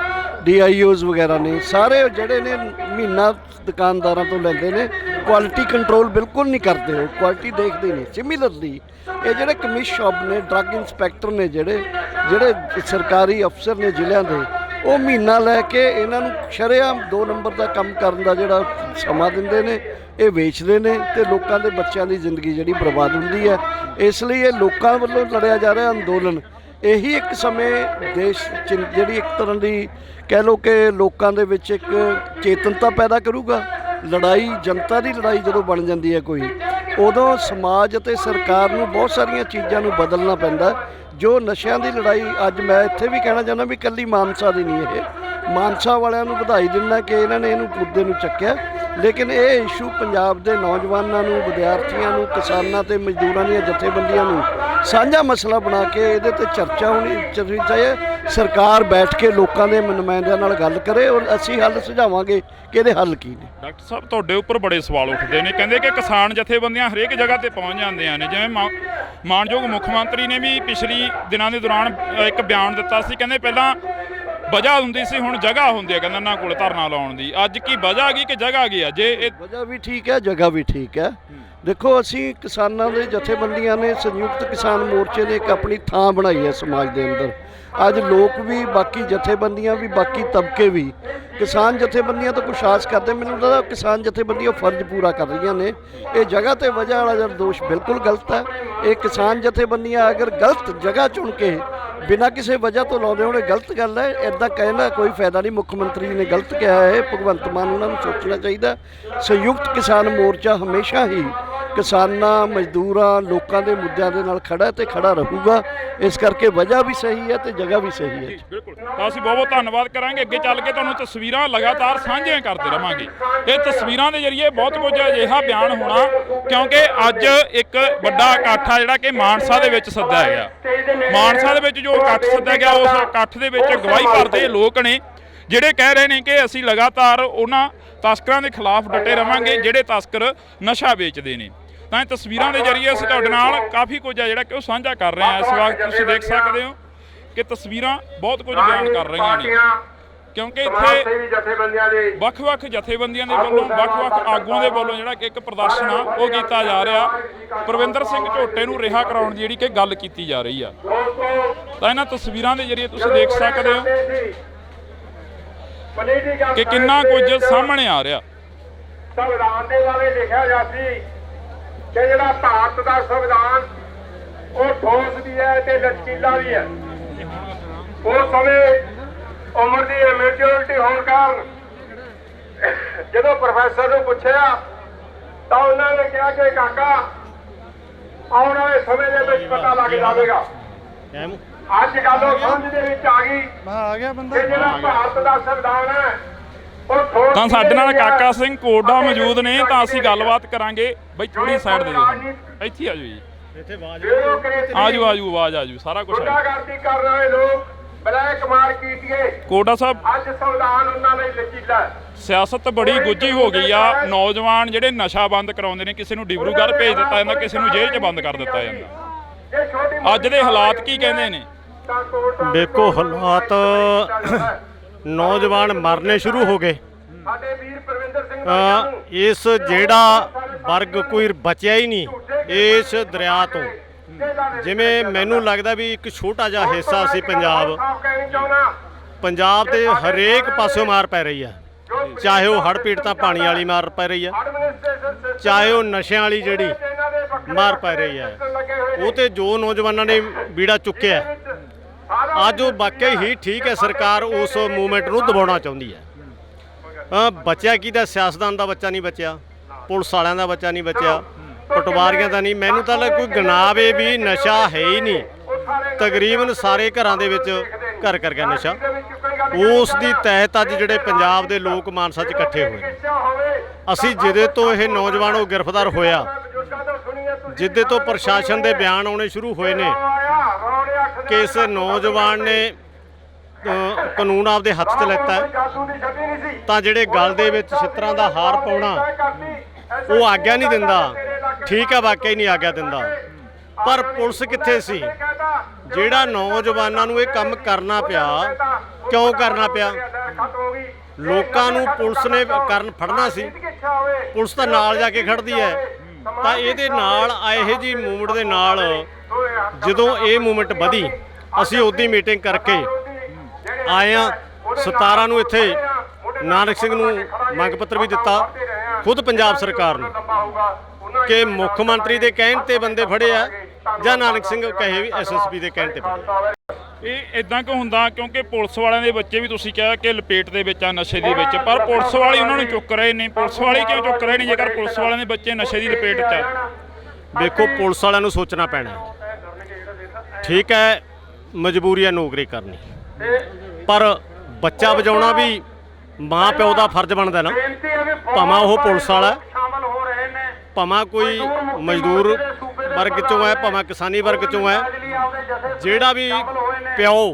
DIOs ਵਗੈਰਾ ਨੇ, ਸਾਰੇ ਜਿਹੜੇ ਨੇ ਮਹੀਨਾ ਦੁਕਾਨਦਾਰਾਂ ਤੋਂ ਲੈਂਦੇ ਨੇ। ਕੁਆਲਿਟੀ ਕੰਟਰੋਲ ਬਿਲਕੁਲ ਨਹੀਂ ਕਰਦੇ, ਉਹ ਕੁਆਲਿਟੀ ਦੇਖਦੇ ਨਹੀਂ। ਸਿਮਿਲਰਲੀ ਇਹ ਜਿਹੜੇ ਕਮਿਸ਼ਨਰ ਨੇ, ਡਰੱਗ ਇੰਸਪੈਕਟਰ ਨੇ, ਜਿਹੜੇ ਸਰਕਾਰੀ ਅਫਸਰ ਨੇ ਜ਼ਿਲ੍ਹਿਆਂ ਦੇ, ਉਹ ਮਹੀਨਾ ਲੈ ਕੇ ਇਹਨਾਂ ਨੂੰ ਸ਼ਰੇਆਮ 2 ਨੰਬਰ ਦਾ ਕੰਮ ਕਰਨ ਦਾ ਜਿਹੜਾ ਸਮਾਂ ਦਿੰਦੇ ਨੇ, ਇਹ ਵੇਚਦੇ ਨੇ ਤੇ ਲੋਕਾਂ ਦੇ ਬੱਚਿਆਂ ਦੀ ਜ਼ਿੰਦਗੀ ਜਿਹੜੀ ਬਰਬਾਦ ਹੁੰਦੀ ਹੈ। ਇਸ ਲਈ ਇਹ ਲੋਕਾਂ ਵੱਲੋਂ ਲੜਿਆ ਜਾ ਰਿਹਾ ਅੰਦੋਲਨ ਇਹੀ ਇੱਕ ਸਮੇਂ ਦੇਸ਼ 'ਚ ਜਿਹੜੀ ਇੱਕ ਤਰ੍ਹਾਂ ਦੀ ਕਹਿ ਲਓ ਕਿ ਲੋਕਾਂ ਦੇ ਵਿੱਚ ਇੱਕ ਚੇਤਨਤਾ ਪੈਦਾ ਕਰੂਗਾ। ਲੜਾਈ, ਜਨਤਾ ਦੀ ਲੜਾਈ ਜਦੋਂ ਬਣ ਜਾਂਦੀ ਹੈ ਕੋਈ, ਉਦੋਂ ਸਮਾਜ ਅਤੇ ਸਰਕਾਰ ਨੂੰ ਬਹੁਤ ਸਾਰੀਆਂ ਚੀਜ਼ਾਂ ਨੂੰ ਬਦਲਣਾ ਪੈਂਦਾ। ਜੋ ਨਸ਼ਿਆਂ ਦੀ ਲੜਾਈ ਅੱਜ ਮੈਂ ਇੱਥੇ ਵੀ ਕਹਿਣਾ ਚਾਹੁੰਦਾ ਵੀ ਇਕੱਲੀ ਮਾਨਸਾ ਦੀ ਨਹੀਂ, ਇਹ ਮਾਨਸਾ ਵਾਲਿਆਂ ਨੂੰ ਵਧਾਈ ਦਿੰਦਾ ਕਿ ਇਹਨਾਂ ਨੇ ਇਹਨੂੰ ਮੁੱਦੇ ਨੂੰ ਚੱਕਿਆ, ਲੇਕਿਨ ਇਹ ਇਸ਼ੂ ਪੰਜਾਬ ਦੇ ਨੌਜਵਾਨਾਂ ਨੂੰ, ਵਿਦਿਆਰਥੀਆਂ ਨੂੰ, ਕਿਸਾਨਾਂ ਤੇ ਮਜ਼ਦੂਰਾਂ ਦੀਆਂ ਜਥੇਬੰਦੀਆਂ ਨੂੰ ਸਾਂਝਾ ਮਸਲਾ ਬਣਾ ਕੇ ਇਹਦੇ ਤੇ ਚਰਚਾ ਹੋਣੀ ਚਾਹੀਦੀ। ਸਰਕਾਰ ਬੈਠ ਕੇ ਲੋਕਾਂ ਦੇ ਨੁਮਾਇੰਦਿਆਂ ਨਾਲ ਗੱਲ ਕਰੇ ਔਰ ਅਸੀਂ ਹੱਲ ਸੁਝਾਵਾਂਗੇ ਕਿ ਇਹਦੇ ਹੱਲ ਕੀ ਨੇ। ਡਾਕਟਰ ਸਾਹਿਬ, ਤੁਹਾਡੇ ਉੱਪਰ ਬੜੇ ਸਵਾਲ ਉੱਠਦੇ ਨੇ। ਕਹਿੰਦੇ ਕਿ ਕਿਸਾਨ ਜਥੇਬੰਦੀਆਂ ਹਰੇਕ ਜਗ੍ਹਾ ਤੇ ਪਹੁੰਚ ਜਾਂਦੀਆਂ ਨੇ। ਜਿਵੇਂ ਮਾਨਯੋਗ ਮੁੱਖ ਮੰਤਰੀ ਨੇ ਵੀ ਪਿਛਲੀ ਦਿਨਾਂ ਦੇ ਦੌਰਾਨ ਇੱਕ ਬਿਆਨ ਦਿੱਤਾ ਸੀ, ਕਹਿੰਦੇ ਪਹਿਲਾਂ ਵਜ੍ਹਾ ਹੁੰਦੀ ਸੀ, ਹੁਣ ਜਗ੍ਹਾ ਹੁੰਦੀ ਹੈ ਕਹਿੰਦਾ ਇਹਨਾਂ ਕੋਲ ਧਰਨਾ ਲਾਉਣ ਦੀ। ਅੱਜ ਕੀ ਵਜ੍ਹਾ ਗਈ ਕਿ ਜਗ੍ਹਾ ਗਈ ਆ? ਜੇ ਇਹ ਵਜ੍ਹਾ ਵੀ ਠੀਕ ਹੈ, ਜਗ੍ਹਾ ਵੀ ਠੀਕ ਹੈ। ਦੇਖੋ, ਅਸੀਂ ਕਿਸਾਨਾਂ ਦੇ ਜਥੇਬੰਦੀਆਂ ਨੇ, ਸੰਯੁਕਤ ਕਿਸਾਨ ਮੋਰਚੇ ਨੇ ਇੱਕ ਆਪਣੀ ਥਾਂ ਬਣਾਈ ਹੈ ਸਮਾਜ ਦੇ ਅੰਦਰ। ਅੱਜ ਲੋਕ ਵੀ, ਬਾਕੀ ਜਥੇਬੰਦੀਆਂ ਵੀ, ਬਾਕੀ ਤਬਕੇ ਵੀ ਕਿਸਾਨ ਜਥੇਬੰਦੀਆਂ ਤੋਂ ਕੁਛ ਆਸ ਕਰਦੇ। ਮੈਨੂੰ ਲੱਗਦਾ ਕਿਸਾਨ ਜਥੇਬੰਦੀਆਂ ਫਰਜ਼ ਪੂਰਾ ਕਰ ਰਹੀਆਂ ਨੇ। ਇਹ ਜਗ੍ਹਾ ਤੇ ਵਜ੍ਹਾ ਵਾਲਾ ਜਿਹੜਾ ਦੋਸ਼ ਬਿਲਕੁਲ ਗਲਤ ਹੈ। ਇਹ ਕਿਸਾਨ ਜਥੇਬੰਦੀਆਂ ਅਗਰ ਗਲਤ ਜਗ੍ਹਾ ਚੁਣ ਕੇ ਬਿਨਾਂ ਕਿਸੇ ਵਜ੍ਹਾ ਤੋਂ ਲਾਉਂਦੇ ਹੋਣ, ਇਹ ਗਲਤ ਗੱਲ ਹੈ। ਇੱਦਾਂ ਕਹਿਣਾ ਕੋਈ ਫਾਇਦਾ ਨਹੀਂ। ਮੁੱਖ ਮੰਤਰੀ ਨੇ ਗਲਤ ਕਿਹਾ ਹੈ, ਭਗਵੰਤ ਮਾਨ ਉਹਨਾਂ ਨੂੰ ਸੋਚਣਾ ਚਾਹੀਦਾ। ਸੰਯੁਕਤ ਕਿਸਾਨ ਮੋਰਚਾ ਹਮੇਸ਼ਾ ਹੀ ਕਿਸਾਨਾਂ, ਮਜ਼ਦੂਰਾਂ, ਲੋਕਾਂ ਦੇ ਮੁੱਦਿਆਂ ਦੇ ਨਾਲ ਖੜਾ ਤੇ ਖੜਾ ਰਹੂਗਾ। ਇਸ ਕਰਕੇ ਵਜ੍ਹਾ ਵੀ ਸਹੀ ਹੈ ਤੇ ਜਗ੍ਹਾ ਵੀ ਸਹੀ ਹੈ। ਬਿਲਕੁਲ, ਤਾਂ ਅਸੀਂ ਬਹੁਤ ਬਹੁਤ ਧੰਨਵਾਦ ਕਰਾਂਗੇ। ਅੱਗੇ ਚੱਲ ਕੇ ਤੁਹਾਨੂੰ ਤਸਵੀਰਾਂ ਲਗਾਤਾਰ ਸਾਂਝੀਆਂ ਕਰਦੇ ਰਵਾਂਗੇ। ਇਹ ਤਸਵੀਰਾਂ ਦੇ ਜ਼ਰੀਏ ਬਹੁਤ ਕੁਝ ਅਜਿਹਾ ਬਿਆਨ ਹੋਣਾ, ਕਿਉਂਕਿ ਅੱਜ ਇੱਕ ਵੱਡਾ ਇਕੱਠ ਆ ਜਿਹੜਾ ਕਿ ਮਾਨਸਾ ਦੇ ਵਿੱਚ ਸੱਦਿਆ ਗਿਆ। ਮਾਨਸਾ ਦੇ ਵਿੱਚ ਜੋ ਇਕੱਠ ਸੱਦਿਆ ਗਿਆ, ਉਸ ਇਕੱਠ ਦੇ ਵਿੱਚ ਅਗਵਾਈ ਕਰਦੇ ਲੋਕ ਨੇ ਜਿਹੜੇ ਕਹਿ ਰਹੇ ਨੇ ਕਿ ਅਸੀਂ ਲਗਾਤਾਰ ਉਹਨਾਂ ਤਸਕਰਾਂ ਦੇ ਖਿਲਾਫ ਡਟੇ ਰਵਾਂਗੇ ਜਿਹੜੇ ਤਸਕਰ ਨਸ਼ਾ ਵੇਚਦੇ ਨੇ। ਤਾਂ ਇਹ ਤਸਵੀਰਾਂ ਦੇ ਜ਼ਰੀਏ ਅਸੀਂ ਤੁਹਾਡੇ ਨਾਲ ਕਾਫੀ ਕੁਝ ਹੈ ਜਿਹੜਾ ਕਿ ਉਹ ਸਾਂਝਾ ਕਰ ਰਹੇ ਹਾਂ। ਇਸ ਵਕਤ ਤੁਸੀਂ ਦੇਖ ਸਕਦੇ ਹੋ ਕਿ ਤਸਵੀਰਾਂ ਬਹੁਤ ਕੁਝ ਬਿਆਨ ਕਰ ਰਹੀਆਂ ਨੇ, ਕਿਉਂਕਿ ਇੱਥੇ ਵੱਖ-ਵੱਖ ਜਥੇਬੰਦੀਆਂ ਦੇ ਵੱਲੋਂ, ਵੱਖ-ਵੱਖ ਆਗੂਆਂ ਦੇ ਵੱਲੋਂ ਜਿਹੜਾ ਕਿ ਇੱਕ ਪ੍ਰਦਰਸ਼ਨ ਆ ਉਹ ਕੀਤਾ ਜਾ ਰਿਹਾ। ਪ੍ਰਵਿੰਦਰ ਸਿੰਘ ਝੋਟੇ ਨੂੰ ਰਿਹਾ ਕਰਾਉਣ ਦੀ ਜਿਹੜੀ ਕਿ ਗੱਲ ਕੀਤੀ ਜਾ ਰਹੀ ਆ। ਤਾਂ ਇਹਨਾਂ ਤਸਵੀਰਾਂ ਦੇ ਜ਼ਰੀਏ ਤੁਸੀਂ ਦੇਖ ਸਕਦੇ ਹੋ ਕਿ ਕਿੰਨਾ ਕੁਝ ਸਾਹਮਣੇ ਆ ਰਿਹਾ। ਸੰਵਿਧਾਨ ਦੇ ਬਾਰੇ ਲਿਖਿਆ ਗਿਆ ਸੀ ਕਿ ਜਿਹੜਾ ਭਾਰਤ ਦਾ ਸੰਵਿਧਾਨ ਉਹ ਠੋਸ ਵੀ ਹੈ ਤੇ ਲਚਕੀਲਾ ਵੀ ਹੈ। ਉਸ ਸਮੇਂ ਉਮਰ ਦੀ ਮੈਚੁਰਿਟੀ ਹੋਣ ਕਾਰਨ ਜਦੋਂ ਪ੍ਰੋਫੈਸਰ ਨੂੰ ਪੁੱਛਿਆ ਤਾਂ ਉਹਨਾਂ ਨੇ ਕਿਹਾ ਕਿ ਕਾਕਾ ਆਉਣ ਵਾਲੇ ਸਮੇਂ ਦੇ ਵਿੱਚ ਪਤਾ ਲੱਗ ਜਾਵੇਗਾ। ਅੱਜ ਗੱਲ ਉਹ ਸਮਝ ਦੇ ਵਿੱਚ ਆ ਗਈ ਕਿ ਜਿਹੜਾ ਭਾਰਤ ਦਾ ਸੰਵਿਧਾਨ ਹੈ ਉਹ ਠੋਸ। ਤਾਂ ਸਾਡੇ ਨਾਲ ਕਾਕਾ ਸਿੰਘ ਕੋਡਾ ਮੌਜੂਦ ਨੇ, ਤਾਂ ਅਸੀਂ ਗੱਲਬਾਤ ਕਰਾਂਗੇ। ਬਈ ਥੋੜੀ ਸਾਈਡ ਦੇ ਦਿਓ, ਇੱਥੇ ਆ ਜਾਓ ਜੀ, ਆਜੋ ਆਜੋ, ਆਵਾਜ਼ ਆਜੂ, ਸਾਰਾ ਕੁਝ ਗੁੰਡਾਗਰਦੀ ਕਰ ਰਹੇ ਲੋਕ, ਬਲੈਕ ਮਾਰਕੀਟੀਏ। ਕੋਡਾ ਸਾਹਿਬ, ਅੱਜ ਸੰਵਿਧਾਨ ਉਹਨਾਂ ਲਈ ਲਚੀਲਾ ਹੈ। ਸਿਆਸਤ ਬੜੀ ਗੁੱਝੀ ਹੋ ਗਈ ਆ। ਨੌਜਵਾਨ ਜਿਹੜੇ ਨਸ਼ਾ ਬੰਦ ਕਰਾਉਂਦੇ ਨੇ, ਕਿਸੇ ਨੂੰ ਡਿਬਰੂਗੜ੍ਹ ਭੇਜ ਦਿੱਤਾ ਜਾਂਦਾ, ਕਿਸੇ ਨੂੰ ਜੇਲ੍ਹ 'ਚ ਬੰਦ ਕਰ ਦਿੱਤਾ ਜਾਂਦਾ। ਅੱਜ ਦੇ ਹਾਲਾਤ ਕੀ ਕਹਿੰਦੇ ਨੇ? ਦੇਖੋ, ਹਾਲਾਤ ਨੌਜਵਾਨ ਮਰਨੇ ਸ਼ੁਰੂ ਹੋ ਗਏ। ਸਾਡੇ ਵੀਰ ਪ੍ਰਵਿੰਦਰ ਸਿੰਘ ਇਸ ਜਿਹੜਾ ਵਰਗ ਕੋਈ ਬਚਿਆ ਹੀ ਨਹੀਂ ਇਸ ਦਰਿਆ ਤੋਂ। ਜਿਵੇਂ ਮੈਨੂੰ ਲੱਗਦਾ ਵੀ ਇੱਕ ਛੋਟਾ ਜਿਹਾ ਹਿੱਸਾ ਸੀ ਪੰਜਾਬ ਦੇ ਹਰੇਕ ਪਾਸਿਓਂ ਮਾਰ ਪੈ ਰਹੀ ਹੈ। ਚਾਹੇ ਉਹ ਹੜ੍ਹ ਪੀੜਤਾਂ ਪਾਣੀ ਵਾਲੀ ਮਾਰ ਪੈ ਰਹੀ ਹੈ, ਚਾਹੇ ਉਹ ਨਸ਼ਿਆਂ ਵਾਲੀ ਜਿਹੜੀ ਮਾਰ ਪੈ ਰਹੀ ਹੈ। ਉਹ ਤੇ ਜੋ ਨੌਜਵਾਨਾਂ ਨੇ ਬੀੜਾ ਚੁੱਕਿਆ, ਅੱਜ ਉਹ ਵਾਕਿਆ ਹੀ ਠੀਕ ਹੈ। ਸਰਕਾਰ ਉਸ ਮੂਵਮੈਂਟ ਨੂੰ ਦਬਾਉਣਾ ਚਾਹੁੰਦੀ ਹੈ। ਬਚਿਆ ਕਿਹਦਾ? ਸਿਆਸਤਦਾਨ ਦਾ ਬੱਚਾ ਨਹੀਂ ਬਚਿਆ, ਪੁਲਿਸ ਵਾਲਿਆਂ ਦਾ ਬੱਚਾ ਨਹੀਂ ਬਚਿਆ, ਪਟਵਾਰੀਆਂ ਦਾ ਨਹੀਂ। ਮੈਨੂੰ ਤਾਂ ਲੱਗ ਕੋਈ ਗਨਾਵੇ ਵੀ ਨਸ਼ਾ ਹੈ ਹੀ ਨਹੀਂ। ਤਕਰੀਬਨ ਸਾਰੇ ਘਰਾਂ ਦੇ ਵਿੱਚ ਘਰ ਕਰ ਗਿਆ ਨਸ਼ਾ। ਉਸ ਦੀ ਤਹਿਤ ਅੱਜ ਜਿਹੜੇ ਪੰਜਾਬ ਦੇ ਲੋਕ ਮਾਨਸਾ 'ਚ ਇਕੱਠੇ ਹੋਏ ਨੇ। ਅਸੀਂ ਜਿਹਦੇ ਤੋਂ ਇਹ ਨੌਜਵਾਨ ਉਹ ਗ੍ਰਿਫਤਾਰ ਹੋਇਆ, ਜਿੱਦੇ ਤੋਂ ਪ੍ਰਸ਼ਾਸਨ ਦੇ ਬਿਆਨ ਆਉਣੇ ਸ਼ੁਰੂ ਹੋਏ ਨੇ ਕਿ ਇਸ ਨੌਜਵਾਨ ਨੇ ਕਾਨੂੰਨ ਆਪਦੇ ਹੱਥ 'ਚ ਲੈਤਾ ਹੈ, ਤਾਂ ਜਿਹੜੇ ਗਲ ਦੇ ਵਿੱਚ ਛਿੱਤਰਾਂ ਦਾ ਹਾਰ ਪਾਉਣਾ ਉਹ ਆਗਿਆ ਨਹੀਂ ਦਿੰਦਾ। ਠੀਕ ਹੈ, ਵਾਕਿਆ ਹੀ ਨਹੀਂ ਆਗਿਆ ਦਿੰਦਾ, ਪਰ ਪੁਲਿਸ ਕਿੱਥੇ ਸੀ? ਜਿਹੜਾ ਨੌਜਵਾਨਾਂ ਨੂੰ ਇਹ ਕੰਮ ਕਰਨਾ ਪਿਆ, ਕਿਉਂ ਕਰਨਾ ਪਿਆ? ਲੋਕਾਂ ਨੂੰ ਪੁਲਿਸ ਨੇ ਫੜਨਾ ਸੀ, ਪੁਲਿਸ ਤਾਂ ਨਾਲ ਜਾ ਕੇ ਖੜਦੀ ਹੈ। ਤਾਂ ਇਹਦੇ ਨਾਲ ਇਹੋ ਜਿਹੀ ਮੂਵਮੈਂਟ ਦੇ ਨਾਲ ਜਦੋਂ ਇਹ ਮੂਵਮੈਂਟ ਵਧੀ, ਅਸੀਂ ਉਹਦੀ ਮੀਟਿੰਗ ਕਰਕੇ ਆਏ ਹਾਂ। 17 ਨੂੰ ਇੱਥੇ ਨਾਨਕ ਸਿੰਘ ਨੂੰ ਮੰਗ ਪੱਤਰ ਵੀ ਦਿੱਤਾ, ਖੁਦ ਪੰਜਾਬ ਸਰਕਾਰ ਨੂੰ, ਕਿ ਮੁੱਖ ਮੰਤਰੀ ਦੇ ਕਹਿਣ ਤੇ ਬੰਦੇ ਫੜੇ ਆ ਜਾਂ ਨਾਨਕ ਸਿੰਘ ਕਹੇ ਵੀ ਐਸਐਸਪੀ ਦੇ ਕਹਿਣ ਤੇ ਫੜੇ। ਇਹ ਇਦਾਂ ਕਿਉਂ ਹੁੰਦਾ? ਕਿਉਂਕਿ ਪੁਲਿਸ ਵਾਲਿਆਂ ਦੇ ਬੱਚੇ ਵੀ ਤੁਸੀਂ ਕਿਹਾ ਕਿ ਲਪੇਟ ਦੇ ਵਿੱਚ ਆ ਨਸ਼ੇ ਦੇ ਵਿੱਚ, ਪਰ ਪੁਲਿਸ ਵਾਲੇ ਉਹਨਾਂ ਨੂੰ ਚੁੱਕ ਰਹੇ ਨੇ। ਪੁਲਿਸ ਵਾਲੇ ਕਿਉਂ ਚੁੱਕ ਰਹੇ ਨੇ ਜੇਕਰ ਪੁਲਿਸ ਵਾਲਿਆਂ ਦੇ ਬੱਚੇ ਨਸ਼ੇ ਦੀ ਲਪੇਟ 'ਚ ਆ? ਦੇਖੋ, ਪੁਲਿਸ ਵਾਲਿਆਂ ਨੂੰ ਸੋਚਣਾ ਪੈਣਾ। ਠੀਕ ਹੈ, ਮਜਬੂਰੀ ਹੈ ਨੌਕਰੀ ਕਰਨੀ, ਪਰ ਬੱਚਾ ਬਚਾਉਣਾ ਵੀ ਮਾਂ ਪਿਓ ਦਾ ਫਰਜ਼ ਬਣਦਾ ਨਾ। ਭਾਵੇਂ ਉਹ ਪੁਲਿਸ ਵਾਲਾ, ਭਾਵੇਂ ਕੋਈ ਮਜ਼ਦੂਰ ਵਰਗ ਚੋਂ ਹੈ, ਭਾਵੇਂ ਕਿਸਾਨੀ ਵਰਗ ਚੋਂ ਹੈ, ਜਿਹੜਾ ਵੀ ਪਿਓ